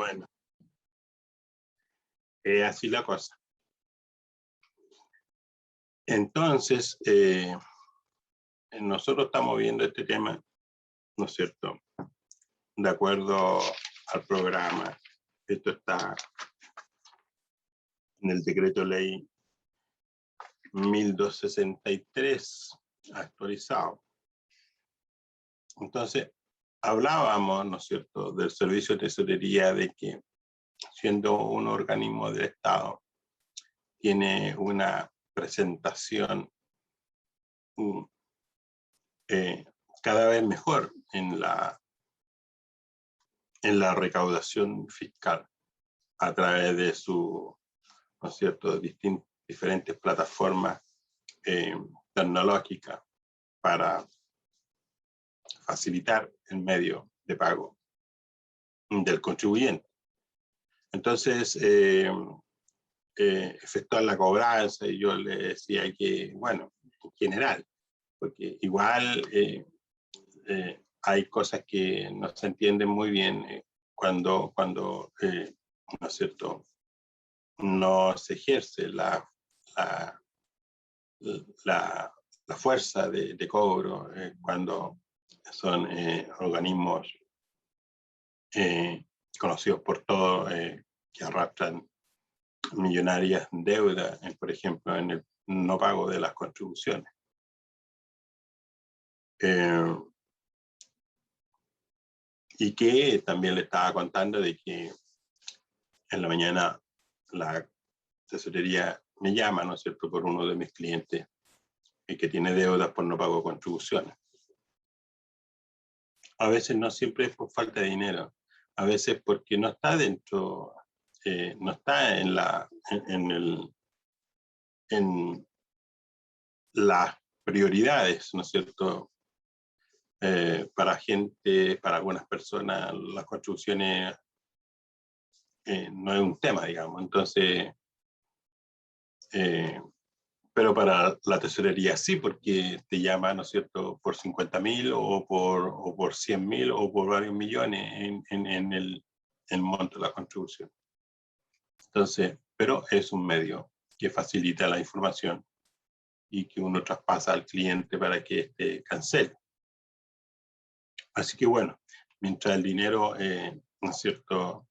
Bueno, así la cosa. Entonces, nosotros estamos viendo este tema, ¿no es cierto?, de acuerdo al programa. Esto está en el decreto ley 1263 actualizado. Entonces, hablábamos, ¿no es cierto?, del servicio de tesorería, de que siendo un organismo del Estado, tiene una presentación cada vez mejor en la recaudación fiscal a través de su, ¿no es cierto?, diferentes plataformas tecnológicas para facilitar el medio de pago del contribuyente. Entonces, efectuar la cobranza, y yo le decía que, bueno, en general, porque igual hay cosas que no se entienden muy bien cuando ¿no es cierto?, no se ejerce la fuerza de cobro, cuando son organismos conocidos por todos, que arrastran millonarias deudas, por ejemplo, en el no pago de las contribuciones. Y que también le estaba contando de que en la mañana la tesorería me llama, ¿no es cierto?, por uno de mis clientes que tiene deudas por no pago de contribuciones. A veces no siempre es por falta de dinero, a veces porque no está dentro, no está en las prioridades, ¿no es cierto? Para algunas personas, las contribuciones no es un tema, digamos. Entonces, pero para la tesorería sí, porque te llama, ¿no es cierto?, por 50.000 o por 100.000 o por varios millones en el monto de la contribución. Entonces, pero es un medio que facilita la información y que uno traspasa al cliente para que éste cancele. Así que bueno, mientras el dinero, ¿no es cierto?,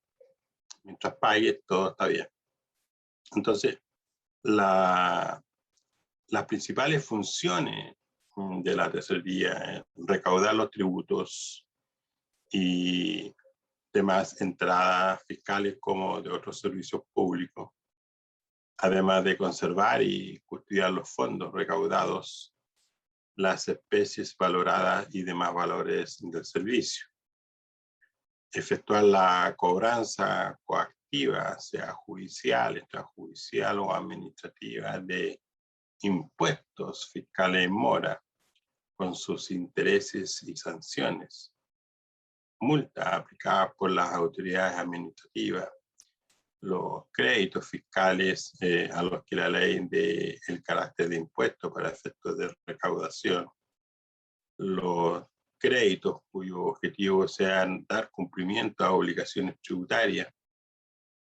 mientras pague, todo está bien. Entonces, las principales funciones de la tesorería, recaudar los tributos y demás entradas fiscales como de otros servicios públicos, además de conservar y custodiar los fondos recaudados, las especies valoradas y demás valores del servicio. Efectuar la cobranza coactiva, sea judicial, extrajudicial o administrativa, de impuestos fiscales en mora, con sus intereses y sanciones. Multas aplicadas por las autoridades administrativas, los créditos fiscales a los que la ley dé el carácter de impuesto para efectos de recaudación, los créditos cuyo objetivo sea dar cumplimiento a obligaciones tributarias,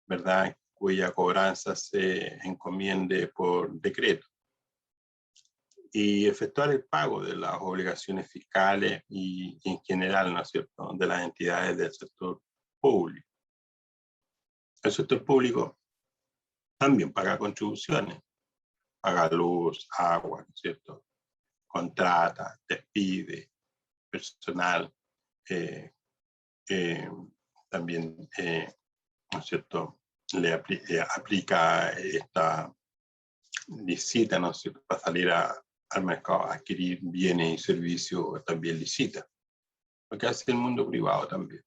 ¿verdad?, cuya cobranza se encomiende por decreto, y efectuar el pago de las obligaciones fiscales y en general, ¿no es cierto?, de las entidades del sector público. El sector público también paga contribuciones, paga luz, agua, ¿no es cierto?, contrata, despide personal, también, ¿no es cierto?, le aplica esta licita, ¿no es cierto?, para salir al mercado a adquirir bienes y servicios, también licita, lo que hace el mundo privado también.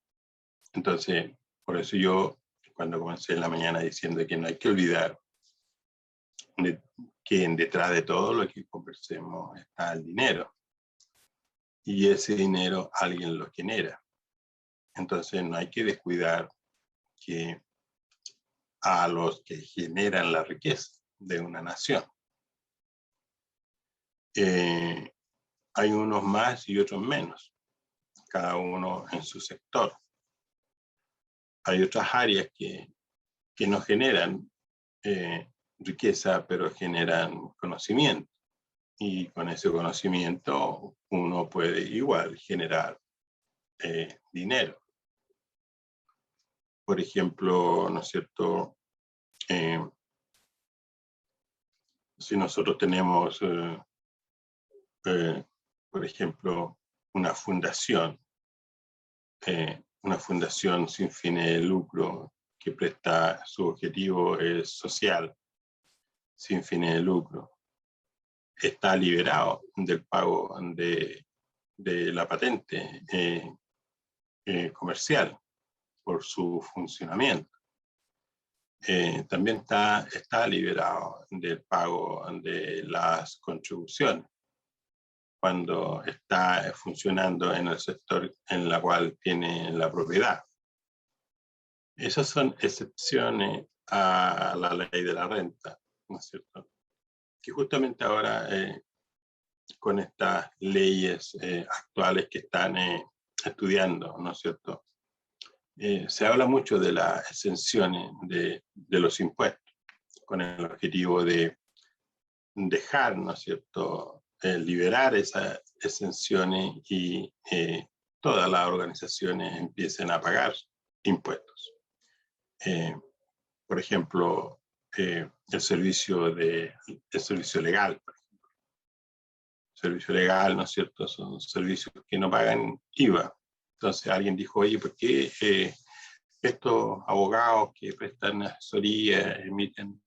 Entonces, por eso yo, cuando comencé en la mañana diciendo que no hay que olvidar que detrás de todo lo que conversemos está el dinero, y ese dinero alguien lo genera. Entonces no hay que descuidar que a los que generan la riqueza de una nación, hay unos más y otros menos, cada uno en su sector. hay otras áreas que no generan riqueza, pero generan conocimiento. Y con ese conocimiento uno puede igual generar dinero. Por ejemplo, ¿no es cierto? Si nosotros tenemos, por ejemplo, una fundación sin fines de lucro que presta, su objetivo es social, sin fines de lucro, está liberado del pago de la patente comercial por su funcionamiento. También está liberado del pago de las contribuciones cuando está funcionando en el sector en el cual tiene la propiedad. Esas son excepciones a la ley de la renta, ¿no es cierto? Que justamente ahora con estas leyes actuales que están estudiando, ¿no es cierto? Se habla mucho de las exenciones de los impuestos, con el objetivo de dejar, ¿no es cierto?, liberar esas exenciones y todas las organizaciones empiecen a pagar impuestos. Por ejemplo, el servicio legal. Por ejemplo. El servicio legal, ¿no es cierto?, son servicios que no pagan IVA. Entonces alguien dijo, oye, ¿por qué estos abogados que prestan asesoría emiten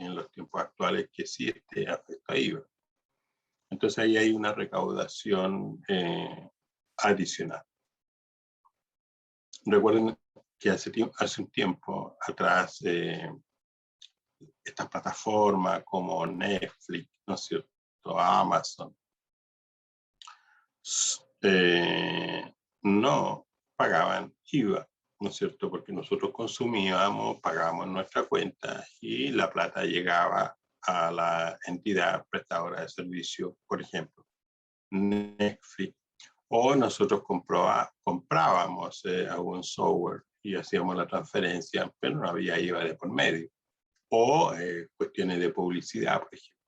en los tiempos actuales que sí afecta a IVA? Entonces ahí hay una recaudación adicional. Recuerden que hace un tiempo atrás estas plataformas como Netflix, ¿no es cierto?, Amazon, no pagaban IVA, ¿no es cierto?, porque nosotros consumíamos, pagábamos nuestra cuenta y la plata llegaba a la entidad prestadora de servicio, por ejemplo, Netflix, o nosotros comprábamos algún software y hacíamos la transferencia, pero no había IVA de por medio, o cuestiones de publicidad, por ejemplo.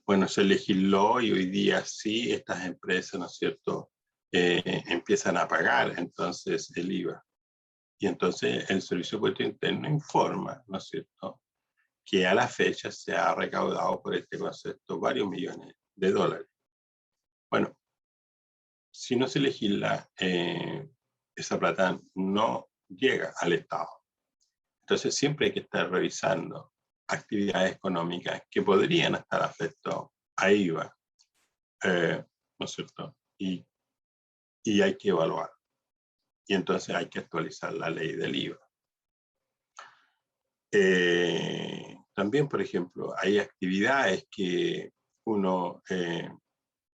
Bueno, se legisló y hoy día sí estas empresas, ¿no es cierto?, empiezan a pagar entonces el IVA. Y entonces el Servicio de Impuesto Interno informa, ¿no es cierto?, que a la fecha se ha recaudado por este concepto varios millones de dólares. Bueno, si no se legisla, esa plata no llega al Estado. Entonces siempre hay que estar revisando actividades económicas que podrían estar afectadas a IVA, ¿no es cierto? Y hay que evaluar. Y entonces hay que actualizar la ley del IVA. También, por ejemplo, hay actividades que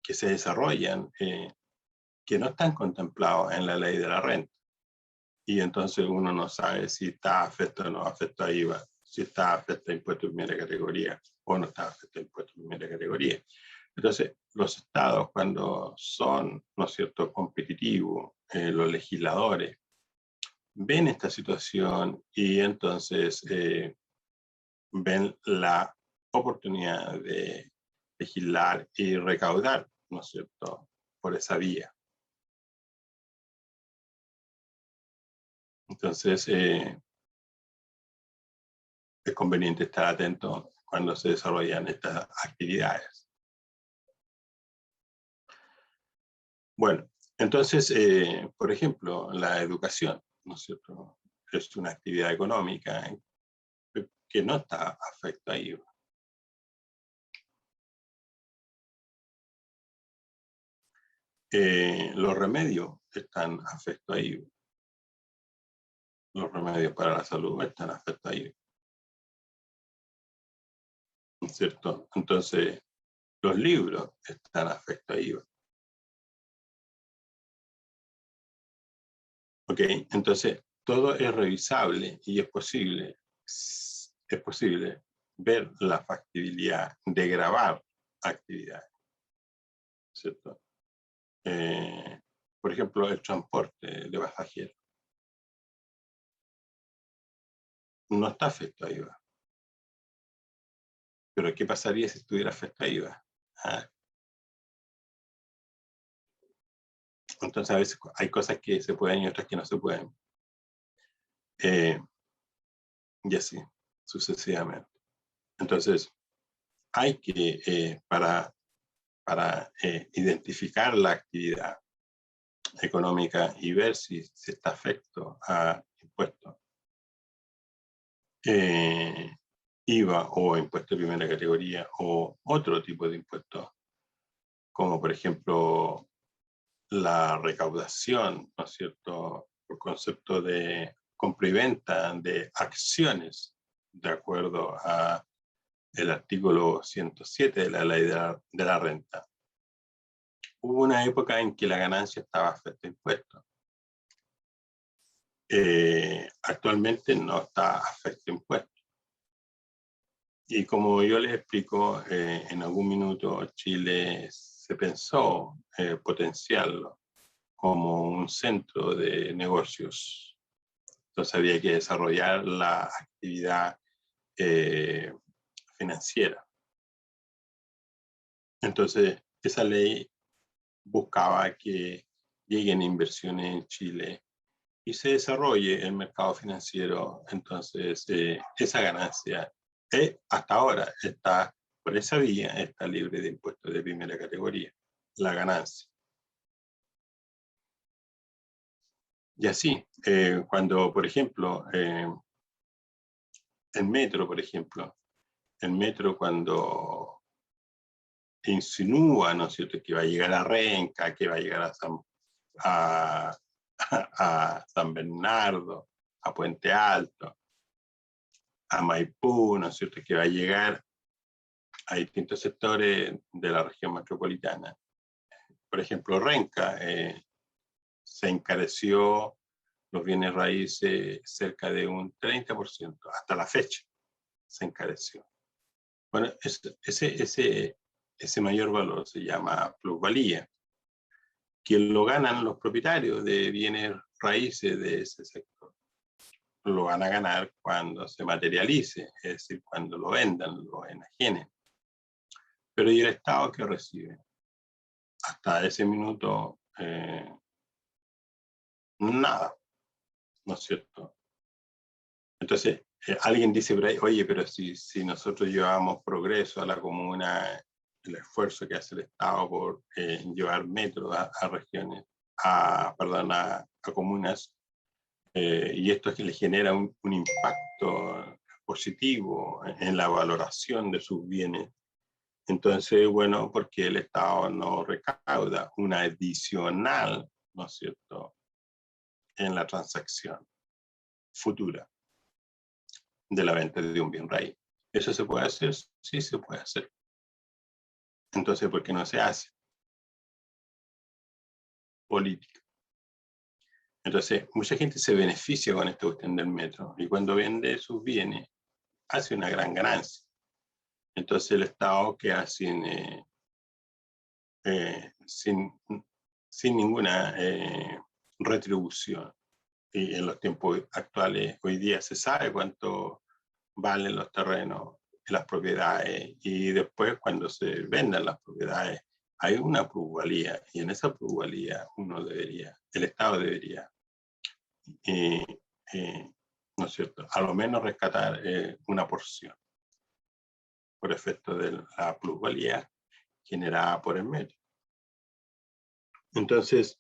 que se desarrollan que no están contemplados en la ley de la renta. Y entonces uno no sabe si está afecto o no afecto a IVA, si está afecto a impuesto de primera categoría o no está afecto a impuesto de primera categoría. Entonces, los estados, cuando son, ¿no es cierto?, competitivos, los legisladores ven esta situación y entonces ven la oportunidad de legislar y recaudar, ¿no es cierto?, por esa vía. Entonces, es conveniente estar atento cuando se desarrollan estas actividades. Bueno, entonces, por ejemplo, la educación, ¿no es cierto?, es una actividad económica que no está afecta a IVA. Los remedios están afectos a IVA. Los remedios para la salud están afectos a IVA. ¿No es cierto? Entonces, los libros están afectos a IVA. ¿Ok? Entonces, todo es revisable y es posible ver la factibilidad de grabar actividades, ¿cierto? Por ejemplo, el transporte de pasajeros no está afecto a IVA. Pero ¿qué pasaría si estuviera afecto a IVA? ¿Ah? Entonces, a veces hay cosas que se pueden y otras que no se pueden. Y así, sucesivamente. Entonces, hay que, para identificar la actividad económica y ver si está afecto a impuestos, IVA o impuesto de primera categoría o otro tipo de impuestos, como por ejemplo la recaudación, ¿no es cierto?, por concepto de compra y venta de acciones, de acuerdo a el artículo 107 de la ley de la renta. Hubo una época en que la ganancia estaba afecta a impuestos. Actualmente no está afecto a impuestos. Y como yo les explico, en algún minuto Chile se pensó potenciarlo como un centro de negocios. Entonces había que desarrollar la actividad financiera. Entonces, esa ley buscaba que lleguen inversiones en Chile y se desarrolle el mercado financiero. Entonces, esa ganancia hasta ahora está, por esa vía, está libre de impuestos de primera categoría, la ganancia. Y así, cuando, por ejemplo, el metro, por ejemplo, el metro cuando insinúa, ¿no es cierto?, que va a llegar a Renca, que va a llegar a San Bernardo, a Puente Alto, a Maipú, ¿no es cierto?, que va a llegar a distintos sectores de la región metropolitana. Por ejemplo, Renca se encareció los bienes raíces cerca de un 30%, hasta la fecha se encareció. Bueno, ese mayor valor se llama plusvalía, que lo ganan los propietarios de bienes raíces de ese sector. Lo van a ganar cuando se materialice, es decir, cuando lo vendan, lo enajenen. Pero ¿y el Estado qué recibe? Hasta ese minuto, nada, ¿no es cierto? Entonces, alguien dice por ahí, oye, pero si nosotros llevamos progreso a la comuna, el esfuerzo que hace el Estado por llevar metros a regiones, a comunas, y esto es que le genera un impacto positivo en la valoración de sus bienes. Entonces, bueno, porque el Estado no recauda una adicional, ¿no es cierto?, en la transacción futura de la venta de un bien raíz. ¿Eso se puede hacer? Sí, se puede hacer. Entonces, ¿por qué no se hace? Política. Entonces, mucha gente se beneficia con esta cuestión del metro y cuando vende sus bienes hace una gran ganancia. Entonces, el Estado queda sin ninguna retribución. Y en los tiempos actuales, hoy día se sabe cuánto valen los terrenos y las propiedades, y después cuando se vendan las propiedades hay una plusvalía, y en esa plusvalía el Estado debería, ¿no es cierto?, a lo menos rescatar una porción por efecto de la plusvalía generada por el metro. Entonces,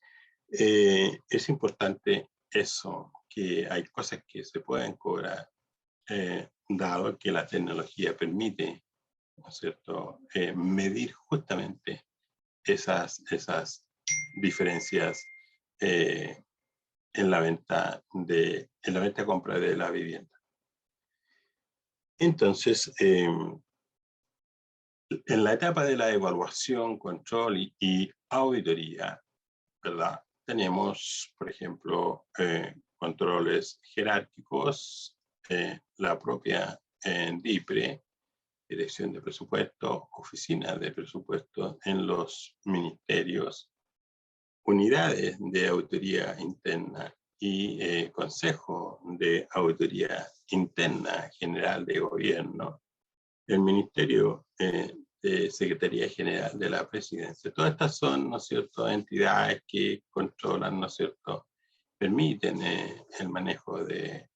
es importante eso, que hay cosas que se pueden cobrar, dado que la tecnología permite, ¿no es cierto?, medir justamente esas diferencias en la venta y compra de la vivienda. Entonces, en la etapa de la evaluación, control y auditoría, ¿verdad?, tenemos, por ejemplo, controles jerárquicos, la propia DIPRE, Dirección de Presupuesto, Oficina de Presupuesto en los ministerios, unidades de auditoría interna y Consejo de Auditoría Interna General de Gobierno, el Ministerio de Secretaría General de la Presidencia. Todas estas son, ¿no es cierto?, entidades que controlan, ¿no es cierto?, permiten el manejo de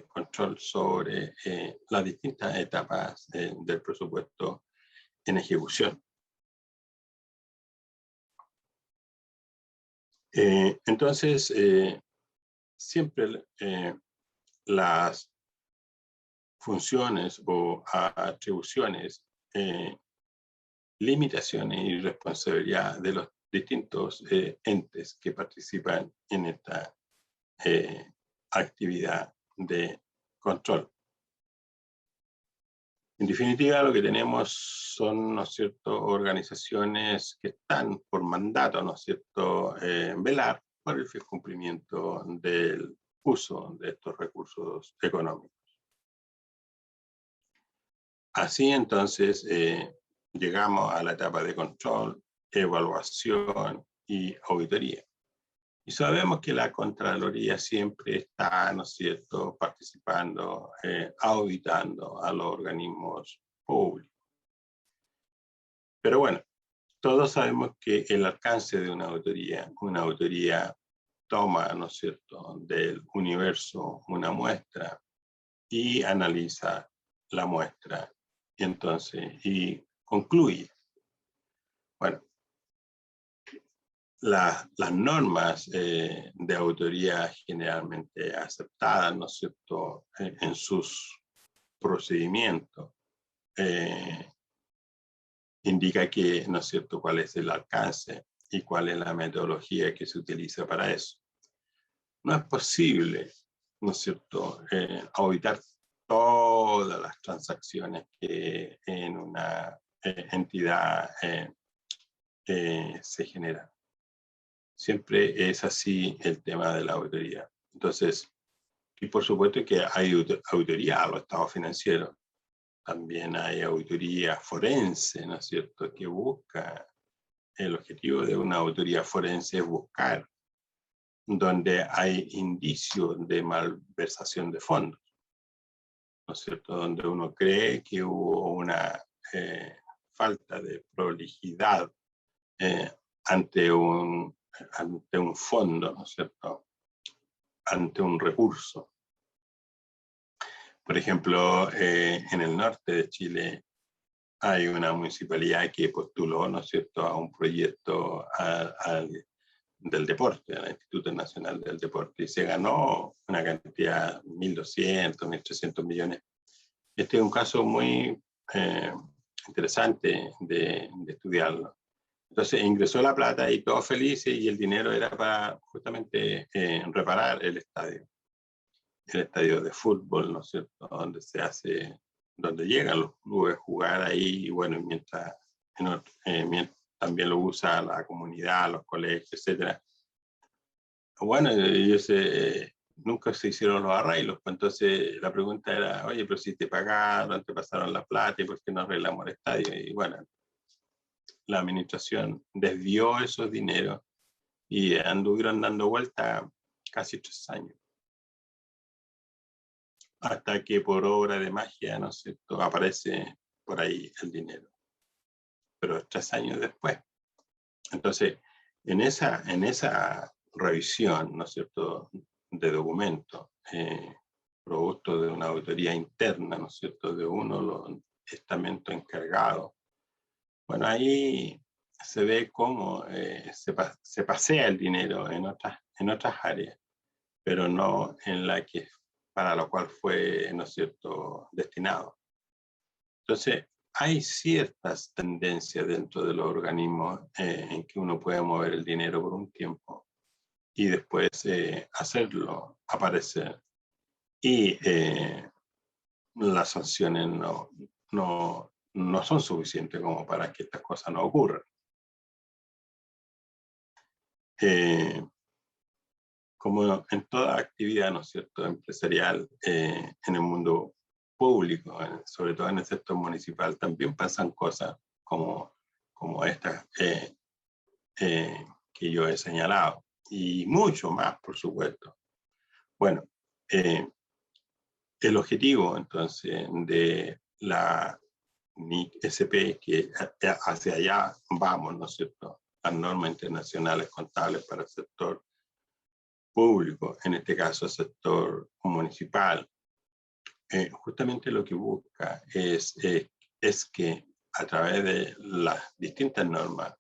control sobre las distintas etapas del presupuesto en ejecución. Entonces, siempre las funciones o atribuciones, limitaciones y responsabilidad de los distintos entes que participan en esta actividad de control. En definitiva, lo que tenemos son, ¿no es cierto?, organizaciones que están por mandato, ¿no es cierto?, velar por el fiel cumplimiento del uso de estos recursos económicos. Así entonces llegamos a la etapa de control, evaluación y auditoría. Y sabemos que la Contraloría siempre está, ¿no es cierto?, participando, auditando a los organismos públicos. Pero bueno, todos sabemos que el alcance de una auditoría toma, ¿no es cierto?, del universo una muestra y analiza la muestra y entonces concluye. Bueno, las normas de auditoría generalmente aceptadas, ¿no es cierto?, en sus procedimientos, indica que, ¿no es cierto?, cuál es el alcance y cuál es la metodología que se utiliza para eso. No es posible, ¿no es cierto?, auditar todas las transacciones que en una entidad se generan. Siempre es así el tema de la auditoría. Entonces, y por supuesto que hay auditoría a los estados financieros. También hay auditoría forense, ¿no es cierto?, que busca, el objetivo de una auditoría forense es buscar donde hay indicios de malversación de fondos, ¿no es cierto?, donde uno cree que hubo una falta de prolijidad ante un fondo, ¿no es cierto?, ante un recurso. Por ejemplo, en el norte de Chile hay una municipalidad que postuló, ¿no es cierto?, a un proyecto del deporte, al Instituto Nacional del Deporte, y se ganó una cantidad, 1.200, 1.300 millones. Este es un caso muy interesante de estudiarlo. Entonces ingresó la plata y todos felices, y el dinero era para justamente reparar el estadio de fútbol, ¿no es cierto?, donde llegan los clubes a jugar ahí, y bueno, mientras también lo usa la comunidad, los colegios, etcétera. Bueno, ellos nunca se hicieron los arreglos, pues entonces la pregunta era, oye, pero si te pagaron, te pasaron la plata, ¿y por qué no arreglamos el estadio? Y bueno, la administración desvió esos dineros y anduvieron dando vuelta casi 3 años. Hasta que por obra de magia, ¿no es cierto?, aparece por ahí el dinero. Pero 3 años después. Entonces, en esa revisión, ¿no es cierto?, de documentos, producto de una auditoría interna, ¿no es cierto?, de uno de los estamentos encargados, bueno, ahí se ve cómo se pasea el dinero en otras áreas, pero no en la que para lo cual fue, ¿no es cierto?, destinado. Entonces, hay ciertas tendencias dentro de los organismos en que uno puede mover el dinero por un tiempo y después hacerlo aparecer. Y las sanciones no son suficientes como para que estas cosas no ocurran. como en toda actividad, ¿no es cierto?, empresarial, en el mundo público, sobre todo en el sector municipal, también pasan cosas como estas que yo he señalado, y mucho más, por supuesto. Bueno, el objetivo, entonces, de la NIC-SP, que hacia allá vamos, ¿no es cierto?, las normas internacionales contables para el sector público, en este caso el sector municipal, justamente lo que busca es que a través de las distintas normas,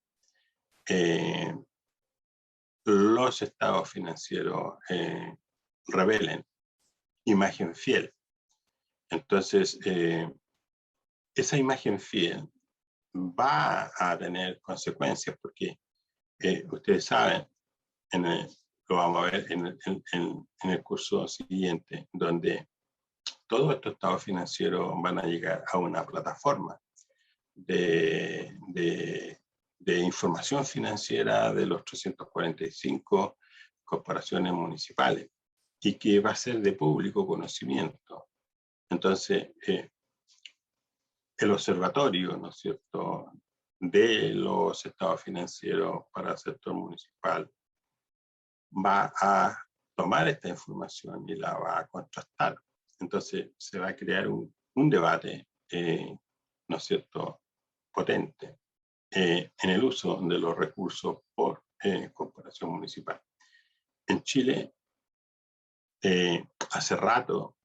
los estados financieros revelen imagen fiel. Entonces, esa imagen fiel va a tener consecuencias porque ustedes saben, lo vamos a ver en el curso siguiente, donde todos estos estados financieros van a llegar a una plataforma de información financiera de los 345 corporaciones municipales y que va a ser de público conocimiento. Entonces, el observatorio, ¿no es cierto?, de los estados financieros para el sector municipal va a tomar esta información y la va a contrastar. Entonces se va a crear un debate, ¿no es cierto?, potente en el uso de los recursos por corporación municipal. En Chile, hace rato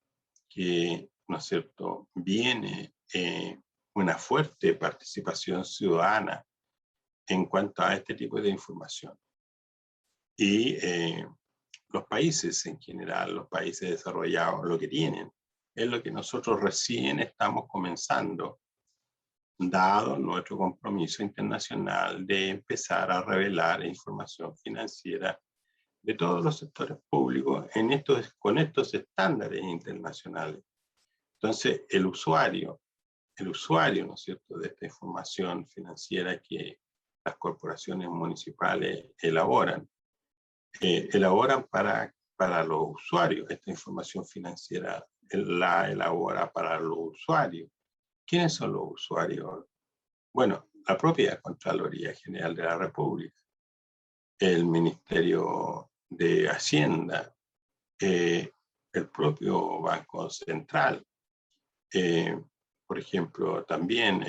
que, ¿no es cierto?, viene una fuerte participación ciudadana en cuanto a este tipo de información. Y los países en general, los países desarrollados, lo que tienen es lo que nosotros recién estamos comenzando, dado nuestro compromiso internacional de empezar a revelar información financiera de todos los sectores públicos con estos estándares internacionales. Entonces, el usuario, ¿no es cierto?, de esta información financiera que las corporaciones municipales elaboran para los usuarios. Esta información financiera la elabora para los usuarios. ¿Quiénes son los usuarios? Bueno, la propia Contraloría General de la República, el Ministerio de Hacienda, el propio Banco Central, por ejemplo, también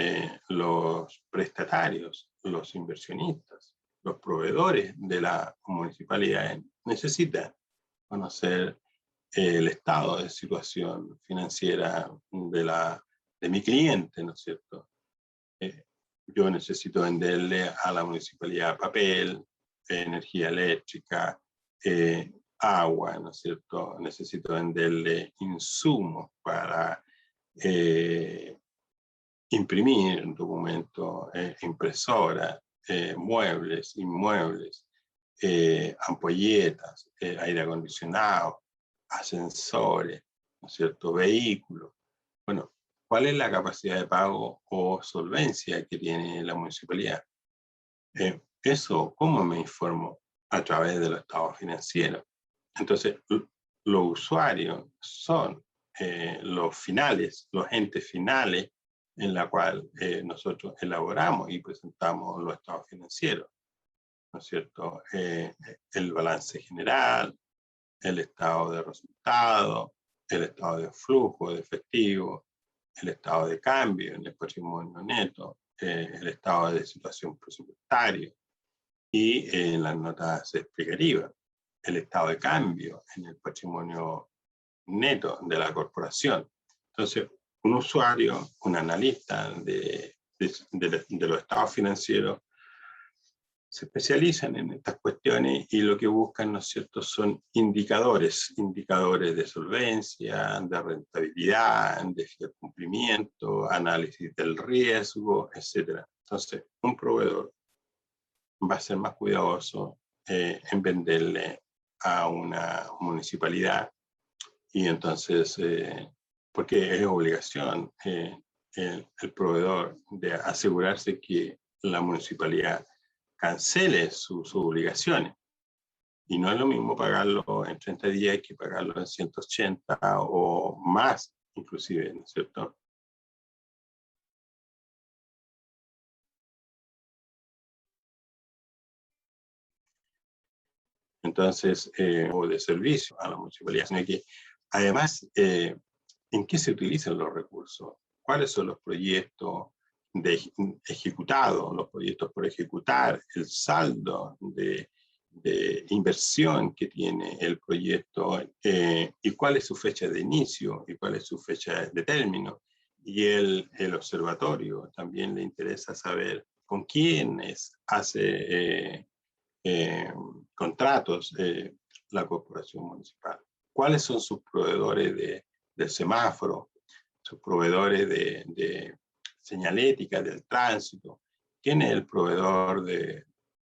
los prestatarios, los inversionistas, los proveedores de la municipalidad necesitan conocer el estado de situación financiera de mi cliente, ¿no es cierto? Yo necesito venderle a la municipalidad papel, energía eléctrica, agua, ¿no es cierto? Necesito venderle insumos para imprimir documentos, impresora, muebles, inmuebles, ampolletas, aire acondicionado, ascensores, ¿no es cierto?, vehículos. Bueno, ¿cuál es la capacidad de pago o solvencia que tiene la municipalidad? Eso, ¿cómo me informo? A través de los estados financieros. Entonces, los usuarios son los finales, los entes finales en la cual nosotros elaboramos y presentamos los estados financieros, ¿no es cierto? El balance general, el estado de resultado, el estado de flujo de efectivo, el estado de cambio en el patrimonio neto, el estado de situación presupuestaria y en las notas explicativas, el estado de cambio en el patrimonio neto de la corporación. Entonces, un usuario, un analista de los estados financieros, se especializan en estas cuestiones y lo que buscan, ¿no es cierto?, son indicadores de solvencia, de rentabilidad, de fiel cumplimiento, análisis del riesgo, etc. Entonces, un proveedor va a ser más cuidadoso en venderle a una municipalidad y entonces, porque es obligación el proveedor de asegurarse que la municipalidad cancele sus obligaciones. Y no es lo mismo pagarlo en 30 días que pagarlo en 180 o más, inclusive, ¿no es cierto? Entonces, o de servicio a la municipalidad, sino que además, ¿en qué se utilizan los recursos? ¿Cuáles son los proyectos ejecutados, los proyectos por ejecutar, el saldo de inversión que tiene el proyecto, y cuál es su fecha de inicio y cuál es su fecha de término? Y el observatorio también le interesa saber con quiénes hace eh, contratos la corporación municipal. ¿Cuáles son sus proveedores del semáforo, sus proveedores de señalética, del tránsito? ¿Quién es el proveedor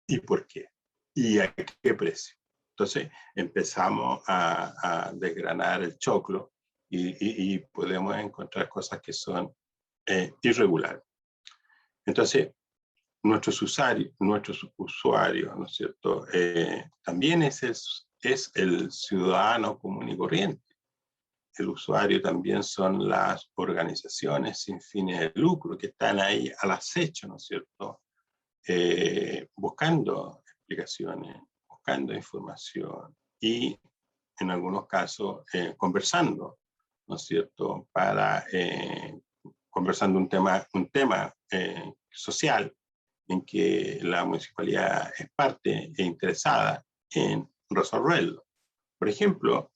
y por qué? ¿Y a qué precio? Entonces empezamos a desgranar el choclo y podemos encontrar cosas que son irregulares. Entonces, nuestros usuarios, ¿no es cierto? También es el ciudadano común y corriente. El usuario también son las organizaciones sin fines de lucro que están ahí al acecho, ¿no es cierto? Buscando explicaciones, buscando información y en algunos casos conversando, ¿no es cierto? Conversando un tema social en que la municipalidad es parte e interesada en resolverlo. Por ejemplo,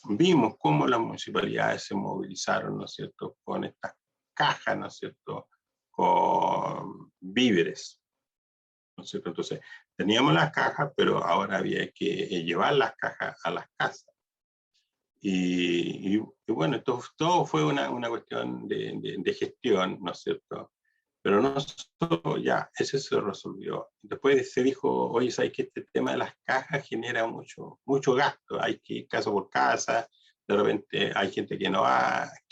vimos cómo las municipalidades se movilizaron, ¿no es cierto?, con estas cajas, ¿no es cierto?, con víveres, ¿no es cierto? Entonces, teníamos las cajas, pero ahora había que llevar las cajas a las casas. Y bueno, todo fue una cuestión de gestión, ¿no es cierto? Pero no solo ya, ese se resolvió. Después se dijo, oye, ¿sabes que este tema de las cajas genera mucho gasto? Hay que ir casa por casa, de repente hay gente que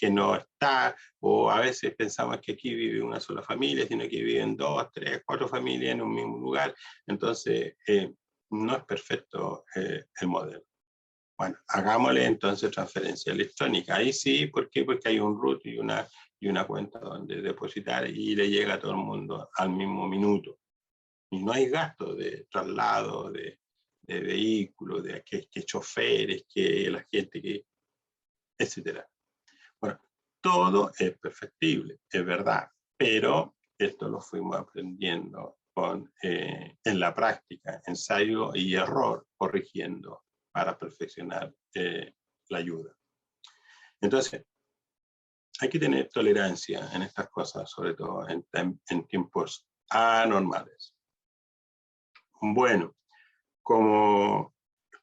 no está, o a veces pensamos que aquí vive una sola familia, sino que viven 2, 3, 4 familias en un mismo lugar. Entonces, no es perfecto el modelo. Bueno, hagámosle entonces transferencia electrónica. Ahí sí, ¿por qué? Porque hay un root y una cuenta donde depositar y le llega a todo el mundo al mismo minuto. Y no hay gasto de traslado, de vehículos, de que choferes, que la gente, etcétera. Bueno, todo es perfectible, es verdad, pero esto lo fuimos aprendiendo en la práctica, ensayo y error, corrigiendo para perfeccionar la ayuda. Entonces, hay que tener tolerancia en estas cosas, sobre todo en tiempos anormales. Bueno, como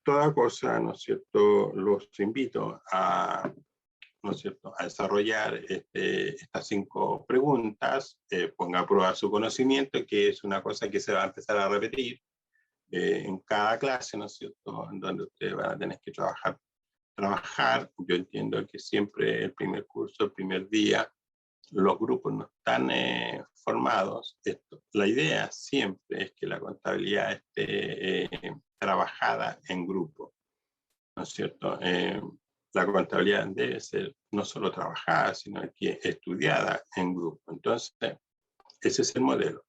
toda cosa, ¿no es cierto?, los invito ¿no es cierto?, a desarrollar estas 5 preguntas, ponga a prueba su conocimiento, que es una cosa que se va a empezar a repetir en cada clase, ¿no es cierto?, en donde ustedes van a tener que trabajar. Yo entiendo que siempre el primer curso, el primer día, los grupos no están formados. La idea siempre es que la contabilidad esté trabajada en grupo, ¿no es cierto? La contabilidad debe ser no solo trabajada, sino que estudiada en grupo. Entonces, ese es el modelo.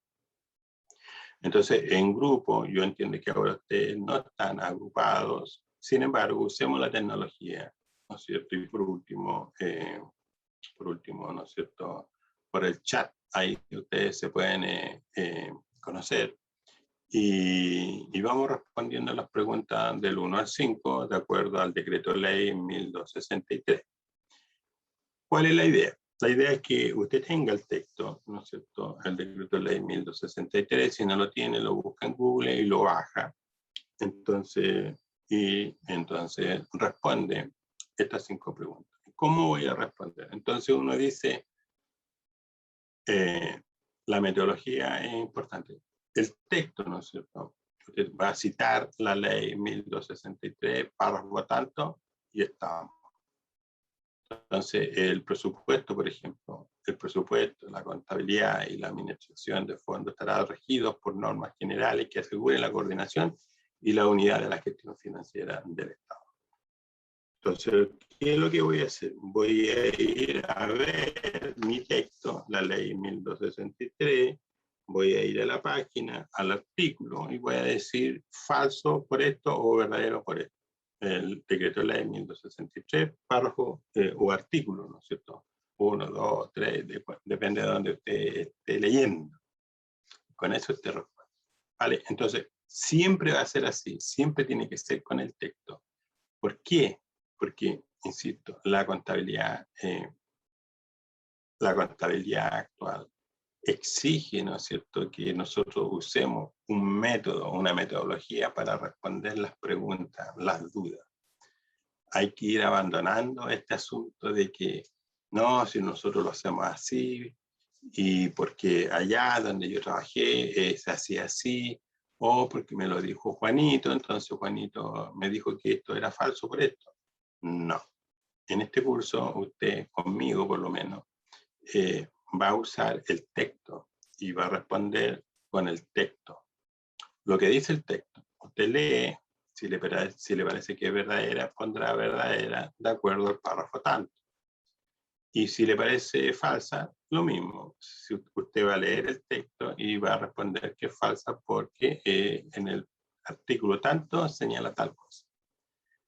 Entonces, en grupo, yo entiendo que ahora ustedes no están agrupados, sin embargo, usemos la tecnología, ¿no es cierto? Y por último, ¿no es cierto?, por el chat, ahí ustedes se pueden conocer. Y vamos respondiendo a las preguntas del 1 al 5, de acuerdo al decreto ley 1263. ¿Cuál es la idea? La idea es que usted tenga el texto, ¿no es cierto?, el decreto ley 1263, si no lo tiene, lo busca en Google y lo baja. Entonces responde estas 5 preguntas. ¿Cómo voy a responder? Entonces uno dice, la metodología es importante. El texto, ¿no es cierto? Usted va a citar la ley 1263, párrafo tanto, y estamos. Entonces, el presupuesto, por ejemplo, la contabilidad y la administración de fondos estarán regidos por normas generales que aseguren la coordinación y la unidad de la gestión financiera del Estado. Entonces, ¿qué es lo que voy a hacer? Voy a ir a ver mi texto, la ley 1263, voy a ir a la página, al artículo, y voy a decir falso por esto o verdadero por esto. El decreto de ley 1263, párrafo o artículo, ¿no es cierto? 1, 2, 3, depende de donde usted esté leyendo. Con eso usted responde. ¿Vale? Entonces, siempre va a ser así, siempre tiene que ser con el texto. ¿Por qué? Porque, insisto, la contabilidad actual exige, ¿no es cierto?, que nosotros usemos un método, una metodología para responder las preguntas, las dudas. Hay que ir abandonando este asunto de que, no, si nosotros lo hacemos así, y porque allá donde yo trabajé se hacía así, o porque me lo dijo Juanito, entonces Juanito me dijo que esto era falso por esto. No. En este curso, usted, conmigo por lo menos, va a usar el texto y va a responder con el texto. Lo que dice el texto, usted lee, si le parece que es verdadera, pondrá verdadera de acuerdo al párrafo tanto. Y si le parece falsa, lo mismo. Si usted va a leer el texto y va a responder que es falsa porque en el artículo tanto señala tal cosa.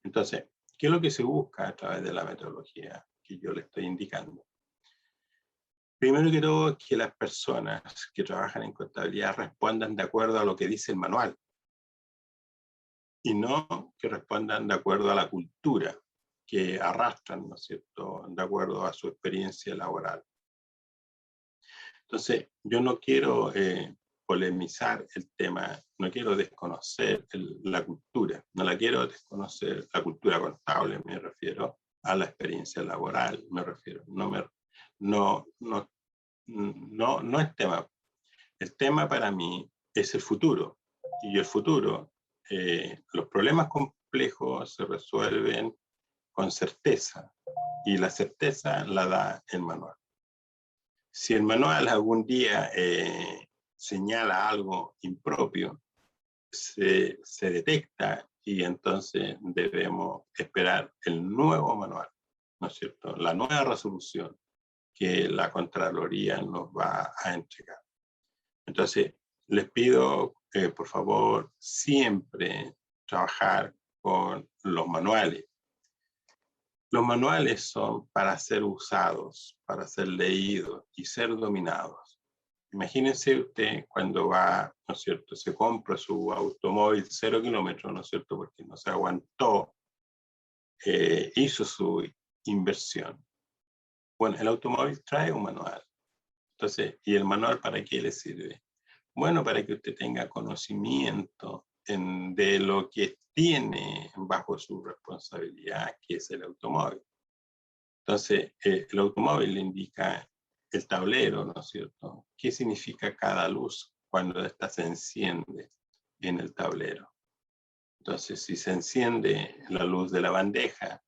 Entonces, ¿qué es lo que se busca a través de la metodología que yo le estoy indicando? Primero que todo, que las personas que trabajan en contabilidad respondan de acuerdo a lo que dice el manual y no que respondan de acuerdo a la cultura que arrastran, ¿no es cierto?, de acuerdo a su experiencia laboral. Entonces, yo no quiero polemizar el tema, no quiero desconocer la cultura, no la quiero desconocer, la cultura contable, me refiero a la experiencia laboral, me refiero, no es tema. El tema para mí es el futuro, y el futuro, los problemas complejos se resuelven con certeza, y la certeza la da el manual. Si el manual algún día señala algo impropio, se detecta y entonces debemos esperar el nuevo manual, ¿no es cierto? La nueva resolución que la Contraloría nos va a entregar. Entonces, les pido, por favor, siempre trabajar con los manuales. Los manuales son para ser usados, para ser leídos y ser dominados. Imagínense usted cuando va, ¿no es cierto?, se compra su automóvil 0 kilómetros, ¿no es cierto?, porque no se aguantó, hizo su inversión. Bueno, el automóvil trae un manual. Entonces, ¿y el manual para qué le sirve? Bueno, para que usted tenga conocimiento de lo que tiene bajo su responsabilidad, que es el automóvil. Entonces, el automóvil le indica el tablero, ¿no es cierto? ¿Qué significa cada luz cuando esta se enciende en el tablero? Entonces, si se enciende la luz de la bandeja,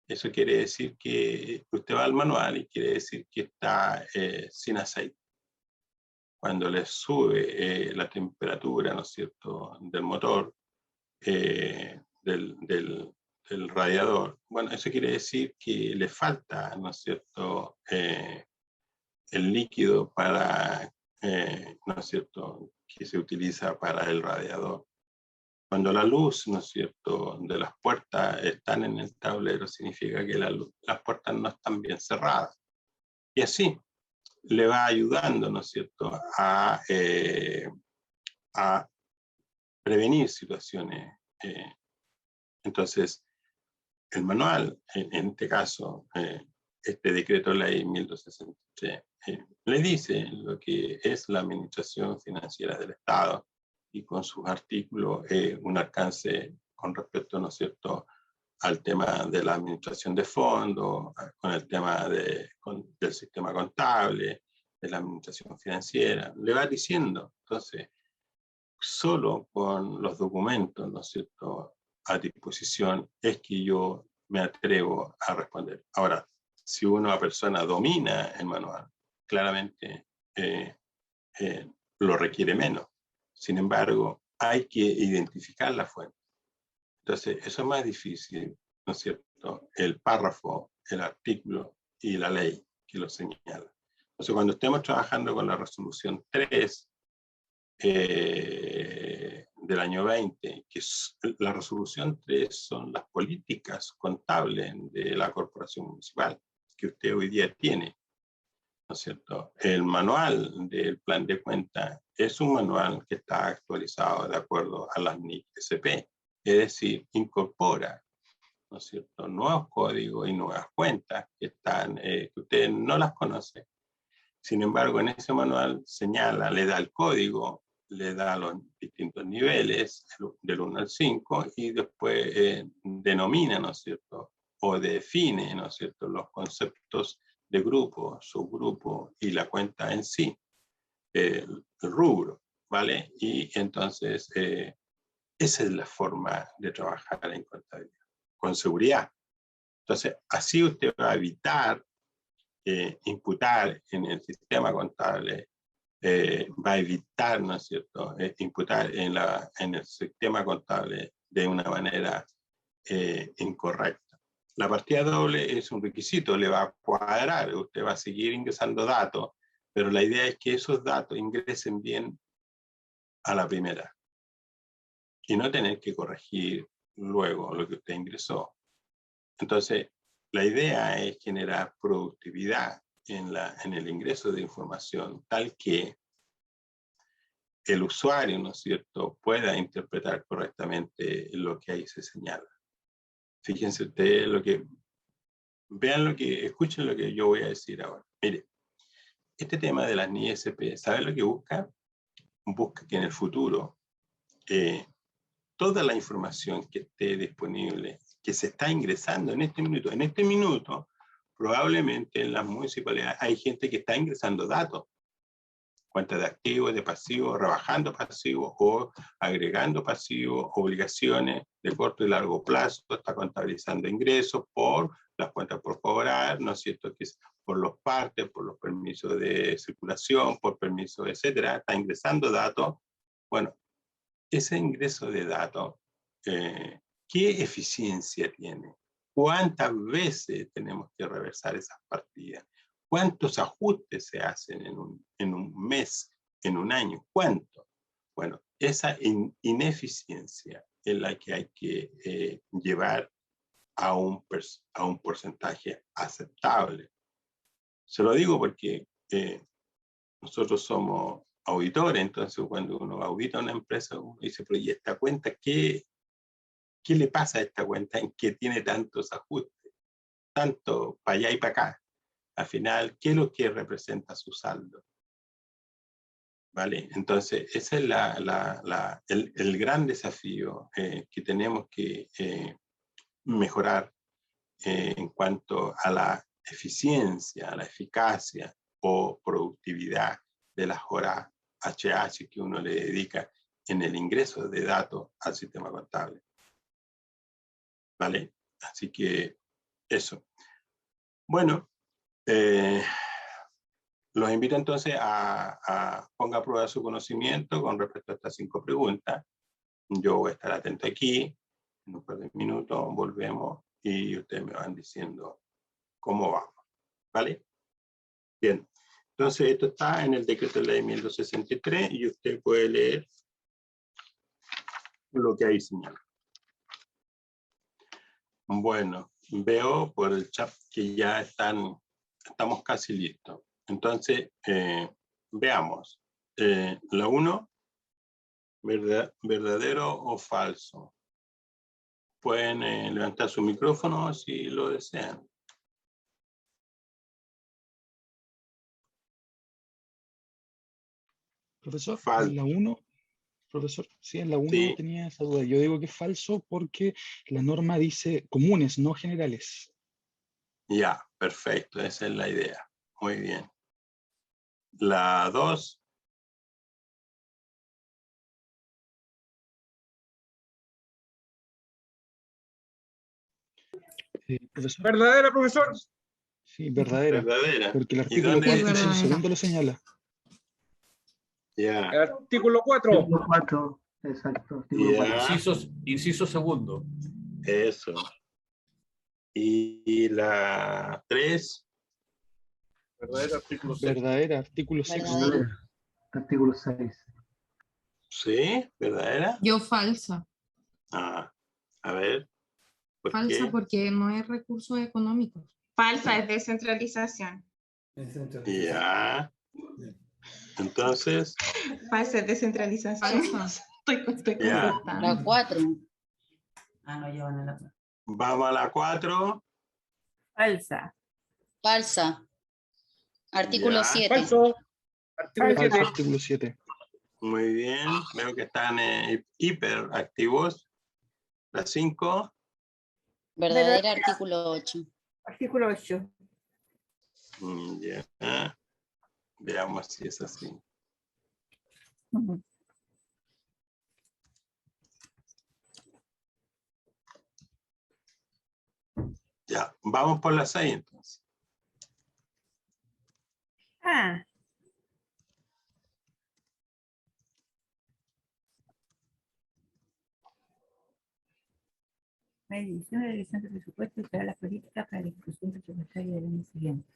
eso quiere decir que usted va al manual y quiere decir que está sin aceite. Cuando le sube la temperatura, ¿no es cierto?, del motor, del radiador, bueno, eso quiere decir que le falta, ¿no es cierto?, el líquido para, ¿no es cierto?, que se utiliza para el radiador. Cuando la luz, ¿no es cierto?, de las puertas están en el tablero, significa que las puertas no están bien cerradas. Y así le va ayudando, ¿no es cierto?, a prevenir situaciones. Entonces, el manual, en este caso, este decreto ley 1263, le dice lo que es la administración financiera del Estado y con sus artículos un alcance con respecto, ¿no es cierto?, al tema de la administración de fondos, con el tema del sistema contable, de la administración financiera, le va diciendo. Entonces, solo con los documentos, ¿no es cierto?, a disposición es que yo me atrevo a responder. Ahora, si una persona domina el manual, claramente lo requiere menos. Sin embargo, hay que identificar la fuente. Entonces, eso es más difícil, ¿no es cierto? El párrafo, el artículo y la ley que lo señala. Entonces, cuando estemos trabajando con la resolución 3 del año 20, que es, la resolución 3 son las políticas contables de la corporación municipal que usted hoy día tiene, ¿no es cierto? El manual del plan de cuenta es un manual que está actualizado de acuerdo a las NIC SP, es decir, incorpora, ¿no es cierto?, nuevos códigos y nuevas cuentas que están, que usted no las conoce. Sin embargo, en ese manual señala, le da el código, le da los distintos niveles, del 1 al 5, y después denomina, ¿no es cierto?, o define, ¿no es cierto?, los conceptos de grupo, subgrupo y la cuenta en sí, el rubro, ¿vale? Y entonces, esa es la forma de trabajar en contabilidad, con seguridad. Entonces, así usted va a evitar imputar en el sistema contable, va a evitar, ¿no es cierto?, imputar en el sistema contable de una manera incorrecta. La partida doble es un requisito, le va a cuadrar, usted va a seguir ingresando datos, pero la idea es que esos datos ingresen bien a la primera y no tener que corregir luego lo que usted ingresó. Entonces, la idea es generar productividad en el ingreso de información, tal que el usuario, ¿no es cierto?, pueda interpretar correctamente lo que ahí se señala. Fíjense ustedes escuchen lo que yo voy a decir ahora. Mire, este tema de las NISP, ¿sabe lo que busca? Busca que en el futuro toda la información que esté disponible, que se está ingresando en este minuto, probablemente en las municipalidades hay gente que está ingresando datos, cuentas de activos, de pasivos, rebajando pasivos o agregando pasivos, obligaciones de corto y largo plazo, está contabilizando ingresos por las cuentas por cobrar, ¿no es cierto?, que es por los partes, por los permisos de circulación, por permisos, etcétera, está ingresando datos. Bueno, ese ingreso de datos, ¿qué eficiencia tiene? ¿Cuántas veces tenemos que reversar esas partidas? ¿Cuántos ajustes se hacen en un mes, en un año? ¿Cuánto? Bueno, esa ineficiencia es la que hay que llevar a un porcentaje aceptable. Se lo digo porque nosotros somos auditores, entonces cuando uno audita una empresa, uno dice, pero ¿y esta cuenta qué le pasa a esta cuenta en que tiene tantos ajustes? Tanto para allá y para acá. Al final, ¿qué es lo que representa su saldo? ¿Vale? Entonces, ese es el gran desafío que tenemos que mejorar en cuanto a la eficiencia, a la eficacia o productividad de las horas HH que uno le dedica en el ingreso de datos al sistema contable. ¿Vale? Así que eso. Bueno, los invito entonces a ponga a prueba su conocimiento con respecto a estas 5 preguntas. Yo voy a estar atento aquí. En un par de minutos volvemos y ustedes me van diciendo cómo vamos. ¿Vale? Bien. Entonces, esto está en el decreto de ley 1263 y usted puede leer lo que ahí señala. Bueno, veo por el chat que ya estamos casi listos. Entonces, veamos. La 1, ¿verdadero o falso? Pueden levantar su micrófono si lo desean. Profesor, en la 1, profesor, sí, en la 1 Sí. tenía esa duda. Yo digo que es falso porque la norma dice comunes, no generales. Ya, perfecto, esa es la idea. Muy bien. La 2. Profesor. ¿Verdadera, profesor? Sí, verdadera. Verdadera. Porque el ¿Y artículo dónde 4 dice? el segundo lo señala. Ya. El artículo 4. Artículo 4. Exacto, artículo Ya. 4. Inciso segundo. Eso. Y la 3. Verdadero artículo 6. Verdadera, artículo 6. Verdadera. Artículo 6. ¿Sí? ¿Verdadera? Yo falsa. Ah, a ver. ¿Por Falsa qué? porque no es recursos económicos. Falsa es descentralización. Ya. Entonces, Falsa es descentralización. Falsa. Estoy Ya. contestando. La 4. Ah, no llevan a la vamos a la 4. Falsa. falsa. Artículo Ya. 7. Falso. Artículo Falso, 7. artículo 7. Muy bien. Veo que están hiperactivos. La 5. Verdadera, artículo 8. Artículo 8. Ya. Veamos si es así. Ya. Vamos por la 6 entonces. Ah. Medición de revisión de presupuesto y crear las políticas para la ejecución presupuestaria del año siguiente.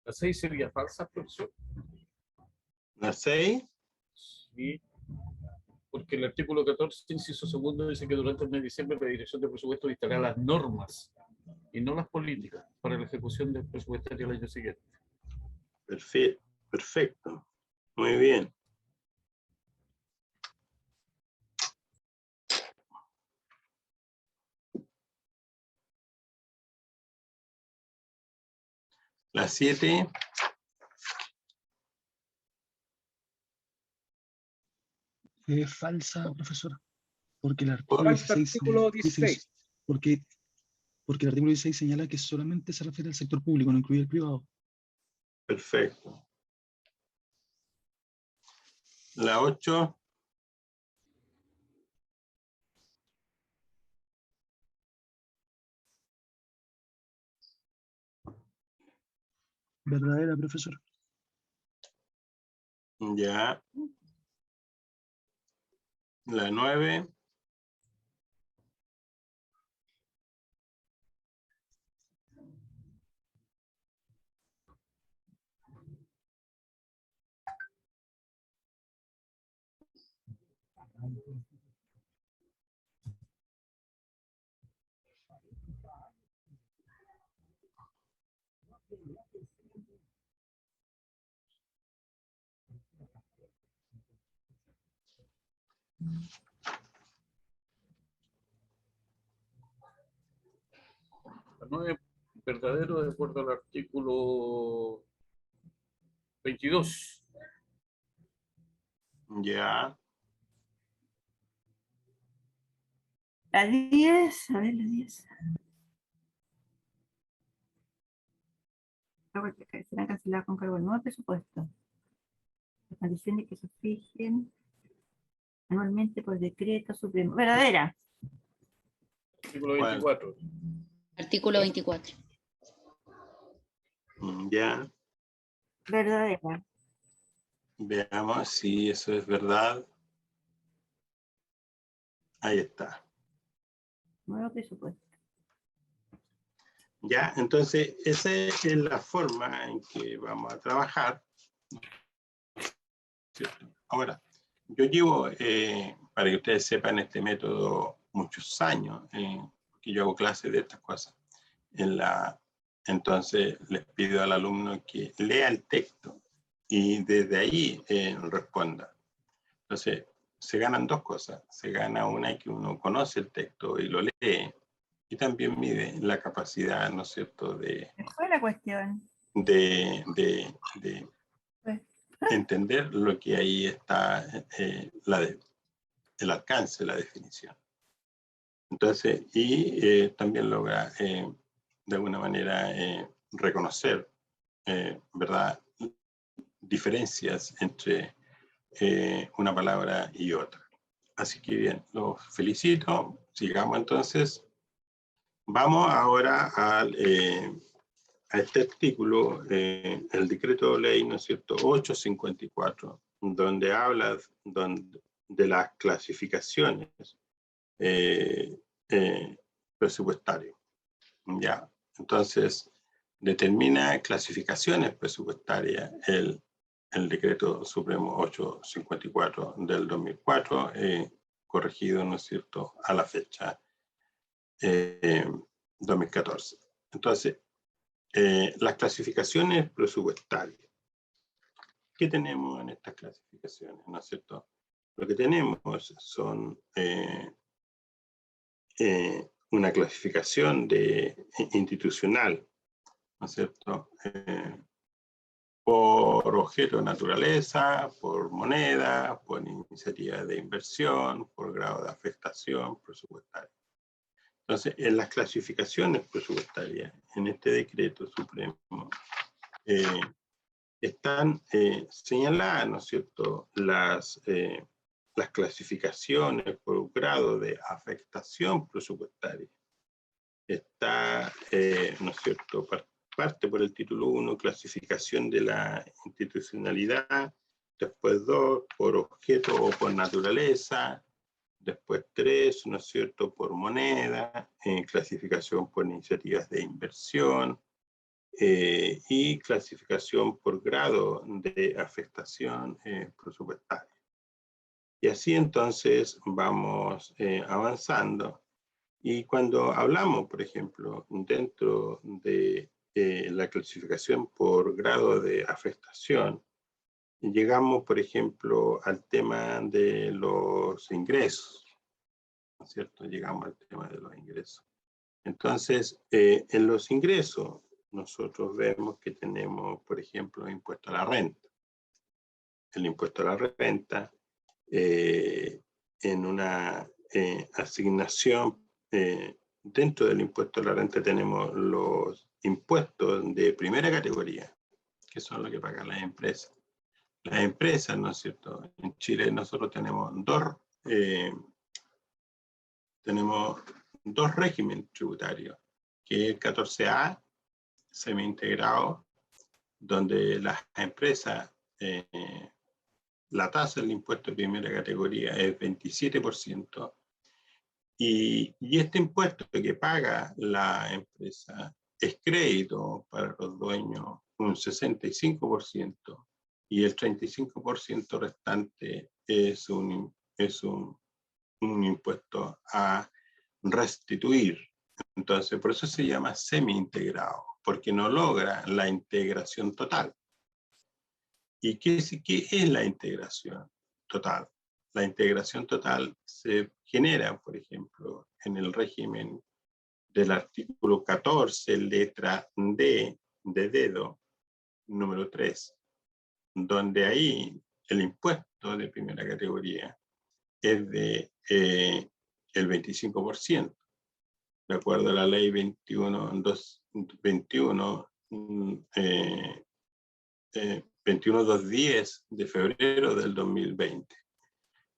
La 6 sería falsa, profesor. La 6. Sí. Porque el artículo 14, inciso segundo, dice que durante el mes de diciembre la Dirección de Presupuesto dictará las normas y no las políticas para la ejecución del presupuestario del año siguiente. Perfecto. Perfecto. Muy bien. La 7. Falsa, profesor. Porque el artículo Falsa, 16, artículo 16. porque el artículo 16 señala que solamente se refiere al sector público, no incluye el privado. Perfecto. La 8. Verdadera, profesor. Ya. La 9. La 9, verdadero, de acuerdo al artículo 22. Ya. La 10, a ver, la 10. Serán canceladas con cargo al nuevo presupuesto. Las condiciones que se fijen anualmente por decreto supremo. Verdadera. Artículo ¿Cuál? 24. Artículo 24. Ya, Verdadera. veamos si eso es verdad. Ahí está. Nuevo presupuesto. Ya, entonces esa es la forma en que vamos a trabajar. ¿Cierto? Ahora, yo llevo, para que ustedes sepan, este método muchos años, que yo hago clases de estas cosas. Entonces les pido al alumno que lea el texto y desde ahí responda. Entonces, se ganan dos cosas. Se gana una que uno conoce el texto y lo lee, y también mide la capacidad, ¿no es cierto?, de ¿Cuál fue la cuestión? Pues, entender lo que ahí está, el alcance, la definición. Entonces, y también logra, de alguna manera, reconocer, ¿verdad?, diferencias entre una palabra y otra. Así que bien, los felicito. Sigamos entonces. Vamos ahora a este artículo, el decreto de ley, ¿no es cierto?, 854, donde habla de las clasificaciones presupuestarias. Ya, entonces determina clasificaciones presupuestarias el decreto supremo 854 del 2004, corregido, ¿no es cierto?, a la fecha 2014. Entonces, las clasificaciones presupuestarias. ¿Qué tenemos en estas clasificaciones? ¿No es cierto? Lo que tenemos son una clasificación institucional, ¿no es cierto?, por objeto de naturaleza, por moneda, por iniciativa de inversión, por grado de afectación presupuestaria. Entonces, en las clasificaciones presupuestarias, en este decreto supremo, están señaladas, ¿no es cierto?, las clasificaciones por grado de afectación presupuestaria. Está, ¿no es cierto?, parte por el título 1, clasificación de la institucionalidad, después 2, por objeto o por naturaleza, después 3, ¿no es cierto?, por moneda, clasificación por iniciativas de inversión, y clasificación por grado de afectación presupuestaria. Y así entonces vamos avanzando. Y cuando hablamos, por ejemplo, dentro de la clasificación por grado de afectación, llegamos, por ejemplo, al tema de los ingresos, ¿no es cierto? Llegamos al tema de los ingresos. Entonces, en los ingresos, nosotros vemos que tenemos, por ejemplo, impuesto a la renta. El impuesto a la renta, en una asignación, dentro del impuesto a la renta tenemos los impuestos de primera categoría, que son los que pagan las empresas. Las empresas, ¿no es cierto? En Chile nosotros tenemos dos regímenes tributarios, que es el 14A, semi-integrado, donde las empresas, la tasa del impuesto de primera categoría es 27%, y este impuesto que paga la empresa es crédito para los dueños un 65%, y el 35% restante es un impuesto a restituir. Entonces, por eso se llama semi-integrado, porque no logra la integración total. ¿Y qué es la integración total? La integración total se genera, por ejemplo, en el régimen del artículo 14, letra D de dedo, número 3, donde ahí el impuesto de primera categoría es de el 25%, de acuerdo a la ley 21210 de febrero del 2020.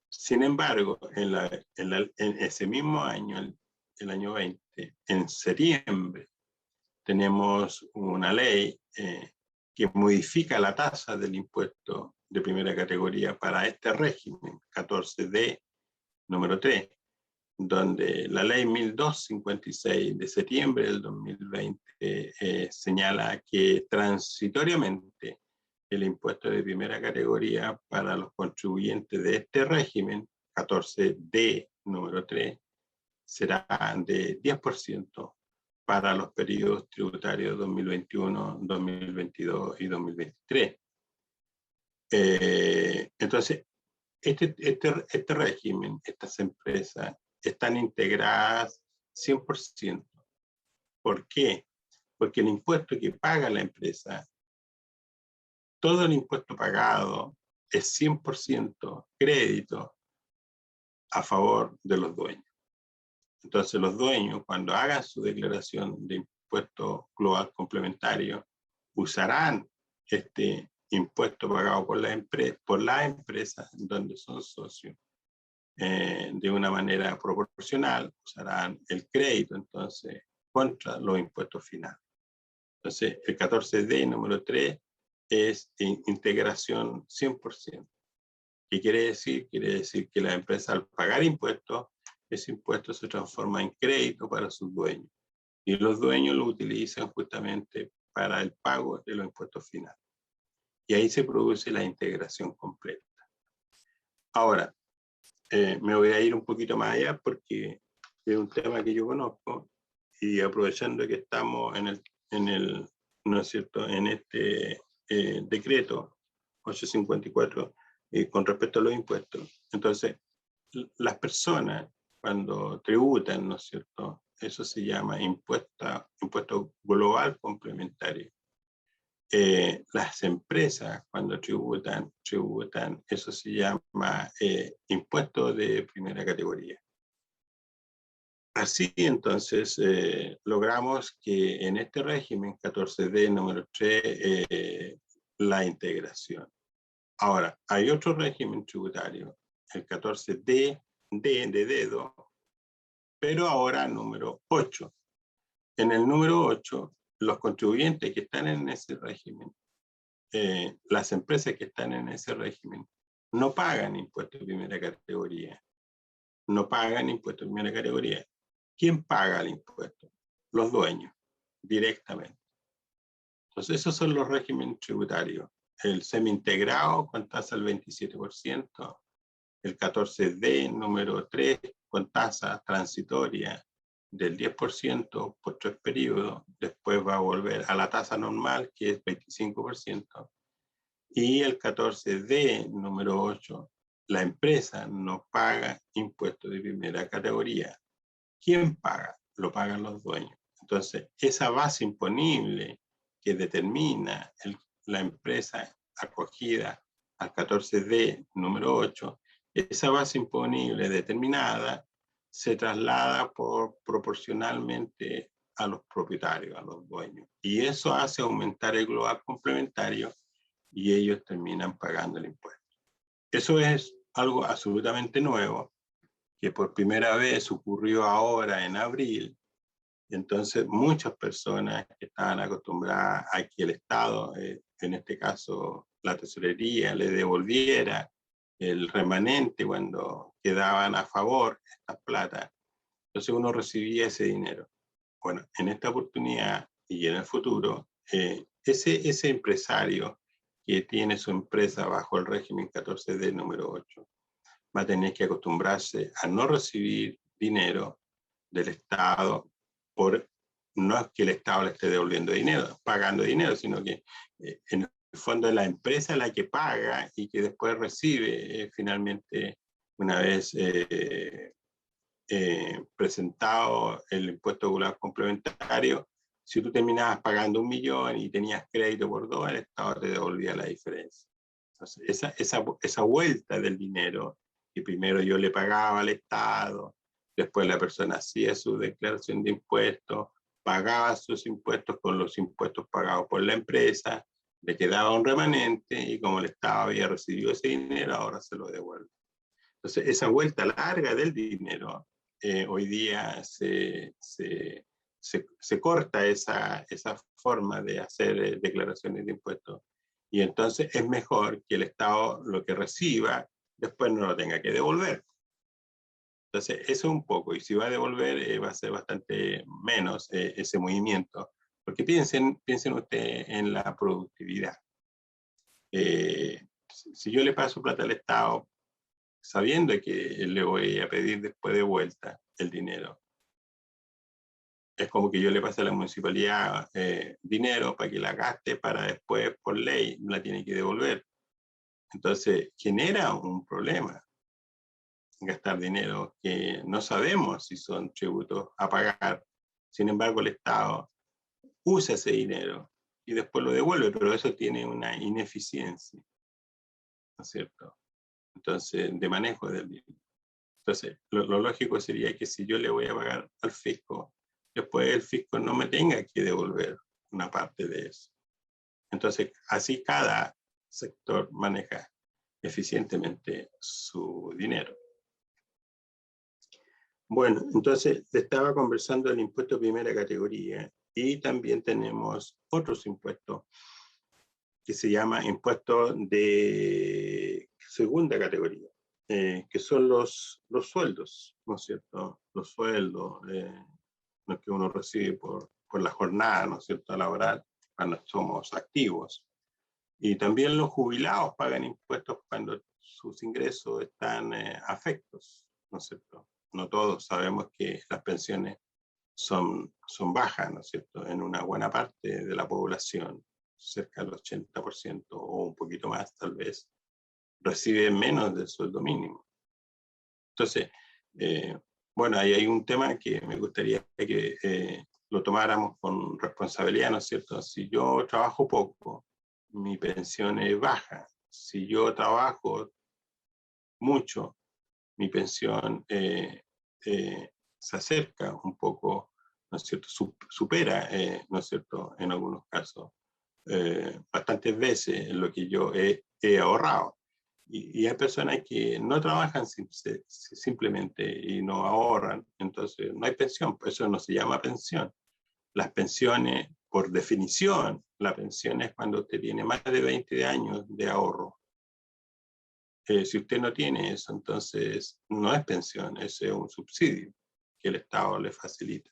Sin embargo, en ese mismo año, el año 20, en septiembre, tenemos una ley que modifica la tasa del impuesto de primera categoría para este régimen, 14D, número 3, donde la ley 1256 de septiembre del 2020 señala que transitoriamente el impuesto de primera categoría para los contribuyentes de este régimen, 14D, número 3, será de 10% para los periodos tributarios 2021, 2022 y 2023. Entonces, este régimen, estas empresas, están integradas 100%. ¿Por qué? Porque el impuesto que paga la empresa, todo el impuesto pagado es 100% crédito a favor de los dueños. Entonces los dueños, cuando hagan su declaración de impuesto global complementario, usarán este impuesto pagado por la empresa donde son socios de una manera proporcional, usarán el crédito entonces contra los impuestos finales. Entonces el 14D número 3 es integración 100%. ¿Qué quiere decir? Quiere decir que la empresa, al pagar impuestos, ese impuesto se transforma en crédito para sus dueños. Y los dueños lo utilizan justamente para el pago de los impuestos finales. Y ahí se produce la integración completa. Ahora, me voy a ir un poquito más allá porque es un tema que yo conozco y aprovechando que estamos ¿no es cierto?, en este decreto 854 con respecto a los impuestos. Entonces, las personas cuando tributan, ¿no es cierto?, eso se llama impuesto global complementario. Las empresas cuando tributan, eso se llama impuesto de primera categoría. Así entonces logramos que en este régimen 14D número 3 la integración. Ahora, hay otro régimen tributario, el 14D de dedo, pero ahora número 8. En el número 8, los contribuyentes que están en ese régimen, las empresas que están en ese régimen, no pagan impuesto de primera categoría. No pagan impuesto de primera categoría. ¿Quién paga el impuesto? Los dueños, directamente. Entonces, esos son los regímenes tributarios. El semi-integrado con tasa del 27%, el 14D número 3 con tasa transitoria del 10% por 3 periodos, después va a volver a la tasa normal, que es 25%, y el 14D número 8, la empresa no paga impuestos de primera categoría. ¿Quién paga? Lo pagan los dueños. Entonces, esa base imponible que determina la empresa acogida al 14D número 8, esa base imponible determinada se traslada proporcionalmente a los propietarios, a los dueños. Y eso hace aumentar el global complementario y ellos terminan pagando el impuesto. Eso es algo absolutamente nuevo, que por primera vez ocurrió ahora en abril. Entonces muchas personas que estaban acostumbradas a que el Estado, en este caso la tesorería, le devolviera el remanente cuando quedaban a favor estas plata, entonces uno recibía ese dinero. Bueno, en esta oportunidad y en el futuro, ese empresario que tiene su empresa bajo el régimen 14D número 8 va a tener que acostumbrarse a no recibir dinero del Estado, no es que el Estado le esté devolviendo dinero, pagando dinero, sino que en el fondo es la empresa la que paga y que después recibe finalmente, una vez presentado el impuesto global complementario. Si tú terminabas pagando 1 millón y tenías crédito por 2, el Estado te devolvía la diferencia. Entonces, esa vuelta del dinero, que primero yo le pagaba al Estado después la persona hacía su declaración de impuestos, pagaba sus impuestos con los impuestos pagados por la empresa, le quedaba un remanente y como el Estado había recibido ese dinero, ahora se lo devuelve. Entonces, esa vuelta larga del dinero, hoy día se corta esa forma de hacer declaraciones de impuestos. Y entonces es mejor que el Estado lo que reciba, después no lo tenga que devolver. Entonces, eso un poco. Y si va a devolver, va a ser bastante menos ese movimiento. Porque piensen ustedes en la productividad. Si yo le paso plata al Estado, sabiendo que le voy a pedir después de vuelta el dinero, es como que yo le pase a la municipalidad dinero para que la gaste, para después, por ley, la tiene que devolver. Entonces, genera un problema gastar dinero que no sabemos si son tributos a pagar. Sin embargo, el Estado usa ese dinero y después lo devuelve, pero eso tiene una ineficiencia, ¿no es cierto? Entonces, de manejo del dinero. Entonces, lo lógico sería que si yo le voy a pagar al fisco, después el fisco no me tenga que devolver una parte de eso. Entonces, así cada sector maneja eficientemente su dinero. Bueno, entonces le estaba conversando del impuesto de primera categoría y también tenemos otros impuestos que se llama impuestos de segunda categoría, que son los sueldos, ¿no es cierto? Los sueldos, los que uno recibe por la jornada, ¿no es cierto?, laboral, cuando somos activos. Y también los jubilados pagan impuestos cuando sus ingresos están afectos, ¿no es cierto? No todos sabemos que las pensiones son bajas, ¿no es cierto?, en una buena parte de la población, cerca del 80% o un poquito más tal vez, recibe menos del sueldo mínimo. Entonces, bueno, ahí hay un tema que me gustaría que lo tomáramos con responsabilidad, ¿no es cierto? Si yo trabajo poco, mi pensión es baja. Si yo trabajo mucho, mi pensión se acerca un poco, ¿no es cierto? Supera, ¿no es cierto?, en algunos casos, bastantes veces lo que yo he ahorrado. Y hay personas que no trabajan simplemente y no ahorran, entonces no hay pensión, por eso no se llama pensión. Las pensiones, por definición, la pensión es cuando usted tiene más de 20 años de ahorro. Si usted no tiene eso, entonces no es pensión, es un subsidio que el Estado le facilita.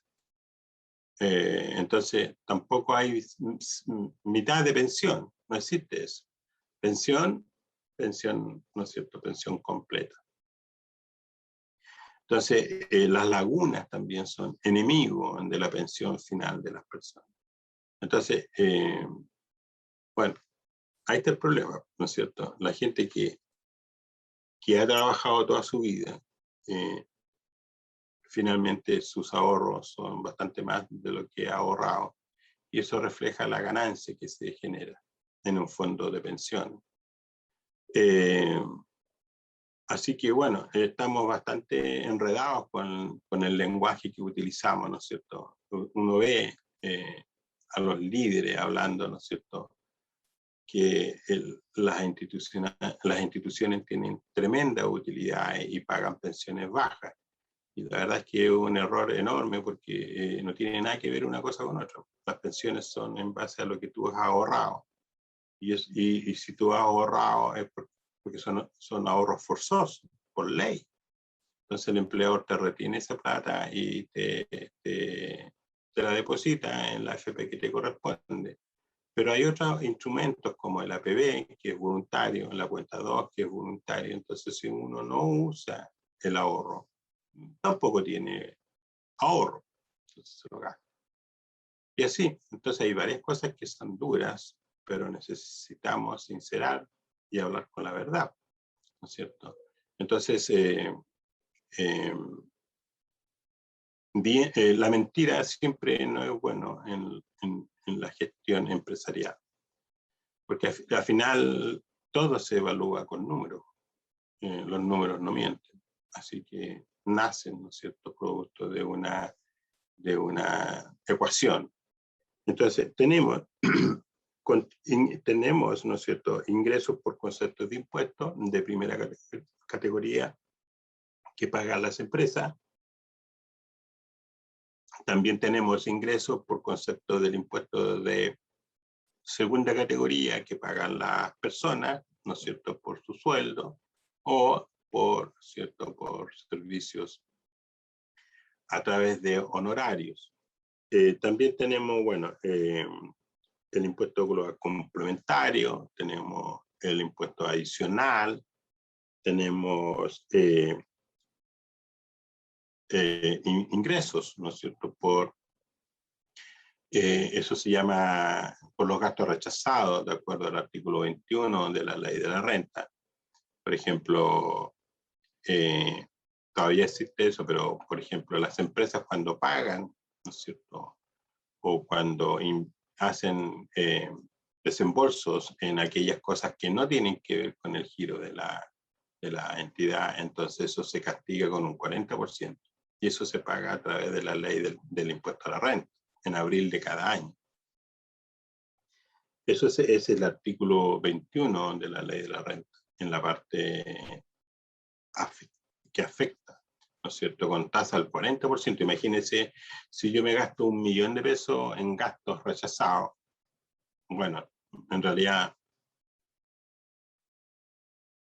Entonces tampoco hay mitad de pensión, no existe eso. Pensión, ¿no es cierto?, pensión completa. Entonces, las lagunas también son enemigos de la pensión final de las personas. Entonces, bueno, ahí está el problema, ¿no es cierto? La gente que ha trabajado toda su vida, finalmente sus ahorros son bastante más de lo que ha ahorrado, y eso refleja la ganancia que se genera en un fondo de pensión. Así que bueno, estamos bastante enredados con el lenguaje que utilizamos, ¿no es cierto? Uno ve a los líderes hablando, ¿no es cierto?, que las instituciones tienen tremenda utilidad y pagan pensiones bajas. Y la verdad es que es un error enorme porque no tiene nada que ver una cosa con otra. Las pensiones son en base a lo que tú has ahorrado. Y si tú has ahorrado es porque son ahorros forzosos, por ley. Entonces el empleador te retiene esa plata y te la deposita en la AFP que te corresponde. Pero hay otros instrumentos como el APB, que es voluntario, la cuenta 2, que es voluntario. Entonces si uno no usa el ahorro, tampoco tiene ahorro, entonces se lo gasta. Y así, entonces hay varias cosas que son duras, pero necesitamos sincerar y hablar con la verdad, ¿no es cierto? Entonces, la mentira siempre no es bueno en la gestión empresarial, porque al final todo se evalúa con números, los números no mienten, así que nacen, ¿no es cierto?, producto de una ecuación. Entonces, tenemos, ¿no es cierto?, ingresos por conceptos de impuestos de primera categoría que pagan las empresas. También tenemos ingresos por concepto del impuesto de segunda categoría que pagan las personas, ¿no es cierto?, por su sueldo o por servicios a través de honorarios. También tenemos, bueno, el impuesto global complementario, tenemos el impuesto adicional, tenemos ingresos, ¿no es cierto?, por eso se llama por los gastos rechazados, de acuerdo al artículo 21 de la Ley de la Renta. Por ejemplo, todavía existe eso, pero por ejemplo, las empresas cuando pagan, ¿no es cierto?, o cuando hacen desembolsos en aquellas cosas que no tienen que ver con el giro de la entidad, entonces eso se castiga con un 40%. Y eso se paga a través de la ley del impuesto a la renta, en abril de cada año. Eso es el artículo 21 de la ley de la renta, en la parte que afecta, ¿no es cierto?, con tasa al 40%. Imagínense, si yo me gasto 1 millón de pesos en gastos rechazados, bueno, en realidad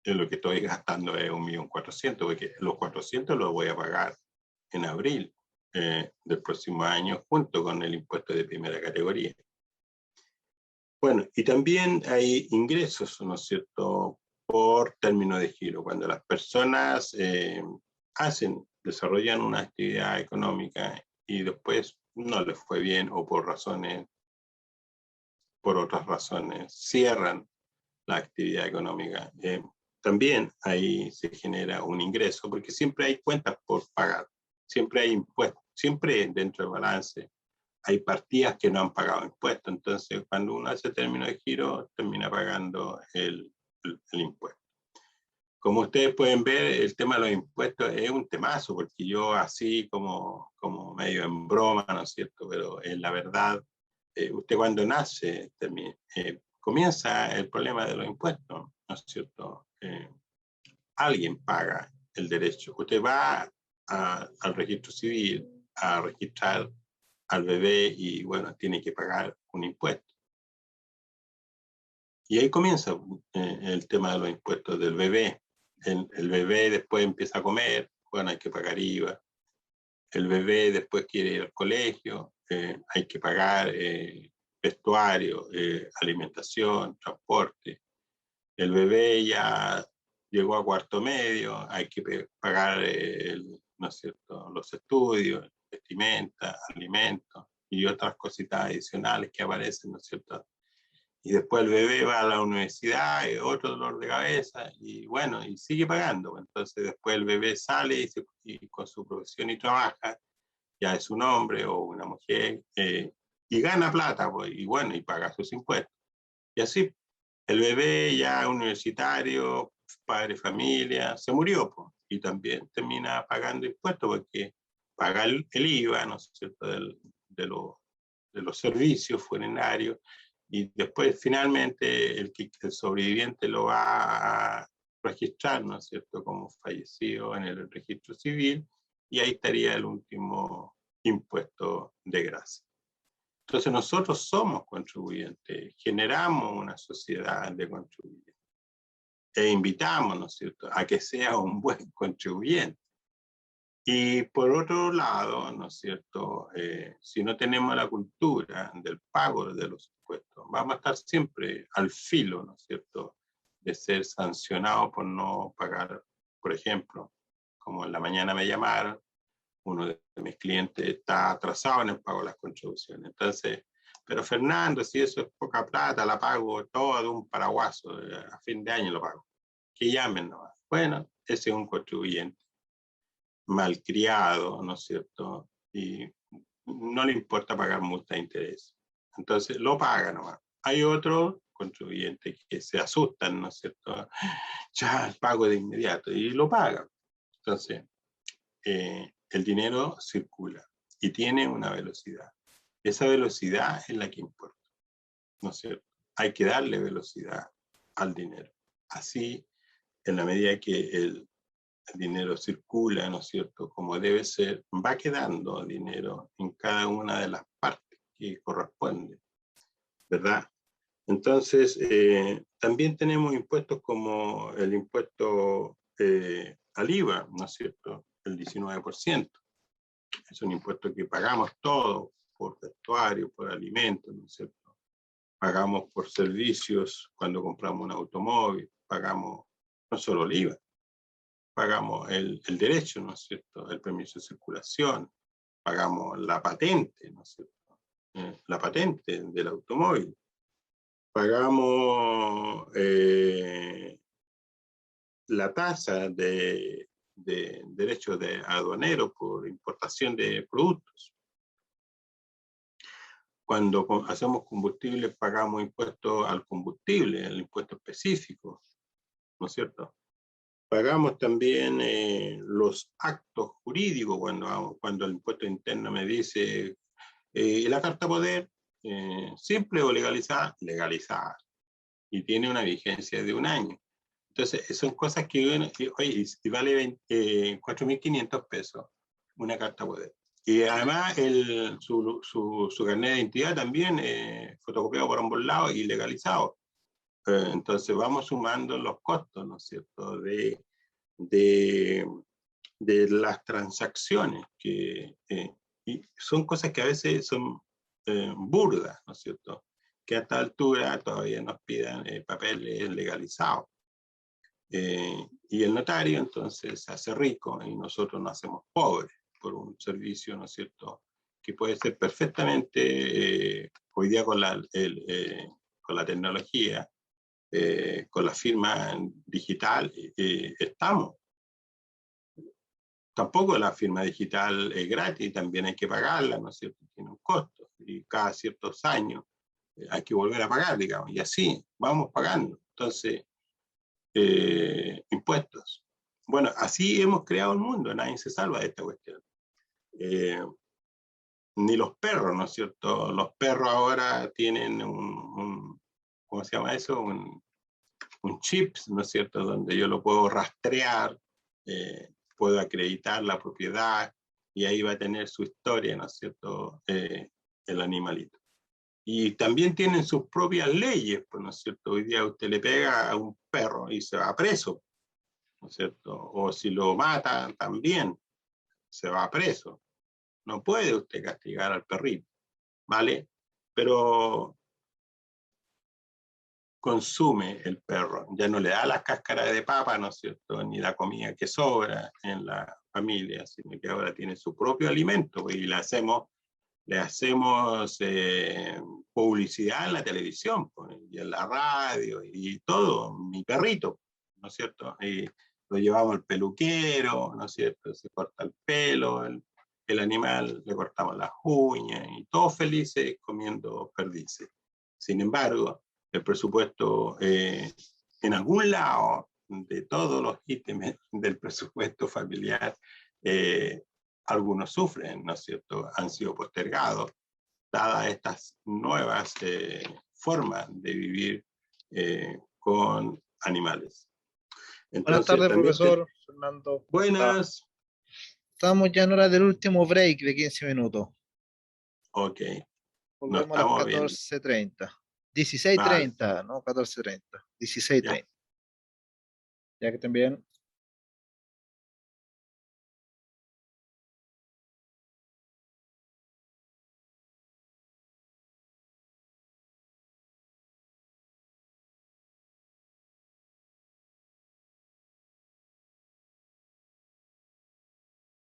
lo que estoy gastando es 1.400.000, porque los 400 los voy a pagar en abril del próximo año, junto con el impuesto de primera categoría. Bueno, y también hay ingresos, ¿no es cierto?, por término de giro. Cuando las personas desarrollan una actividad económica y después no les fue bien o por otras razones, cierran la actividad económica, también ahí se genera un ingreso, porque siempre hay cuentas por pagar, siempre hay impuestos, siempre dentro del balance hay partidas que no han pagado impuestos. Entonces, cuando uno hace término de giro, termina pagando el impuesto. Como ustedes pueden ver, el tema de los impuestos es un temazo, porque yo así como medio en broma, ¿no es cierto?, pero en la verdad, usted cuando nace comienza el problema de los impuestos, ¿no es cierto? Alguien paga el derecho. Usted va al registro civil a registrar al bebé y, bueno, tiene que pagar un impuesto. Y ahí comienza el tema de los impuestos del bebé. El bebé después empieza a comer, bueno, hay que pagar IVA. El bebé después quiere ir al colegio, hay que pagar vestuario, alimentación, transporte. El bebé ya llegó a cuarto medio, hay que pagar ¿no es cierto?, los estudios, vestimenta, alimentos y otras cositas adicionales que aparecen, ¿no es cierto? Y después el bebé va a la universidad, otro dolor de cabeza, y bueno, y sigue pagando. Entonces después el bebé sale y con su profesión y trabaja, ya es un hombre o una mujer, y gana plata, pues, y bueno, y paga sus impuestos. Y así, el bebé ya universitario, padre de familia, se murió, pues, y también termina pagando impuestos porque paga el IVA, ¿no es cierto?, de los servicios funerarios, y después finalmente el sobreviviente lo va a registrar, ¿no es cierto?, como fallecido en el registro civil, y ahí estaría el último impuesto de gracia. Entonces nosotros somos contribuyentes, generamos una sociedad de contribuyentes e invitamos, ¿no es cierto?, a que sea un buen contribuyente. Y por otro lado, ¿no es cierto?, si no tenemos la cultura del pago de los impuestos, vamos a estar siempre al filo, ¿no es cierto?, de ser sancionados por no pagar. Por ejemplo, como en la mañana me llamaron, uno de mis clientes está atrasado en el pago de las contribuciones. Entonces, pero Fernando, si eso es poca plata, la pago toda de un paraguaso, a fin de año lo pago. Que llamen nomás. Bueno, ese es un contribuyente malcriado, ¿no es cierto? Y no le importa pagar multa de interés. Entonces, lo paga nomás. Hay otros contribuyentes que se asustan, ¿no es cierto? Ya, pago de inmediato, y lo pagan. Entonces, el dinero circula y tiene una velocidad. Esa velocidad es la que importa, ¿no es cierto? Hay que darle velocidad al dinero. Así, en la medida que el dinero circula, ¿no es cierto?, como debe ser, va quedando dinero en cada una de las partes que corresponde, ¿verdad? Entonces, también tenemos impuestos como el impuesto al IVA, ¿no es cierto?, el 19%. Es un impuesto que pagamos todos, por vestuario, por alimentos, ¿no es cierto? Pagamos por servicios cuando compramos un automóvil, pagamos no solo el IVA, pagamos el derecho, ¿no es cierto?, el permiso de circulación, pagamos la patente, ¿no es cierto?, la patente del automóvil, pagamos la tasa de derechos de aduanero por importación de productos. Cuando hacemos combustible, pagamos impuestos al combustible, el impuesto específico, ¿no es cierto? Pagamos también los actos jurídicos, cuando el impuesto interno me dice, la carta poder, simple o legalizada, legalizada, y tiene una vigencia de 1 año. Entonces, son cosas que, oye, si vale 4.500 pesos una carta poder. Y además, su carnet de identidad también fotocopiado por ambos lados y legalizado. Entonces, vamos sumando los costos, ¿no es cierto?, de las transacciones, y son cosas que a veces son burdas, ¿no es cierto?, que a esta altura todavía nos pidan papeles legalizados. Y el notario entonces se hace rico y nosotros nos hacemos pobres por un servicio, ¿no es cierto?, que puede ser perfectamente, hoy día con la tecnología, con la firma digital, estamos. Tampoco la firma digital es gratis, también hay que pagarla, ¿no es cierto?, tiene un costo, y cada ciertos años hay que volver a pagar, digamos, y así vamos pagando. Entonces, impuestos. Bueno, así hemos creado el mundo, nadie se salva de esta cuestión. Ni los perros, ¿no es cierto? Los perros ahora tienen ¿cómo se llama eso? Un chip, ¿no es cierto?, donde yo lo puedo rastrear, puedo acreditar la propiedad, y ahí va a tener su historia, ¿no es cierto?, el animalito. Y también tienen sus propias leyes, pues, ¿no es cierto? Hoy día usted le pega a un perro y se va preso, ¿no es cierto? O si lo mata, también se va preso. No puede usted castigar al perrito, ¿vale? Pero consume el perro, ya no le da las cáscaras de papa, ¿no es cierto?, ni la comida que sobra en la familia, sino que ahora tiene su propio alimento, y le hacemos publicidad en la televisión, pues, y en la radio, y todo, mi perrito, ¿no es cierto? Y lo llevamos al peluquero, ¿no es cierto?, se corta el pelo, el animal, le cortamos las uñas, y todos felices comiendo perdices. Sin embargo, el presupuesto, en algún lado de todos los ítems del presupuesto familiar, algunos sufren, ¿no es cierto?, han sido postergados, dadas estas nuevas formas de vivir con animales. Buenas Entonces, tardes, también profesor Fernando. Buenas. Estamos ya en hora del último break de 15 minutos. Ok. Volvemos a las estamos viendo. 14:30. 16:30, no 14:30. 16:30. Ya que estén bien.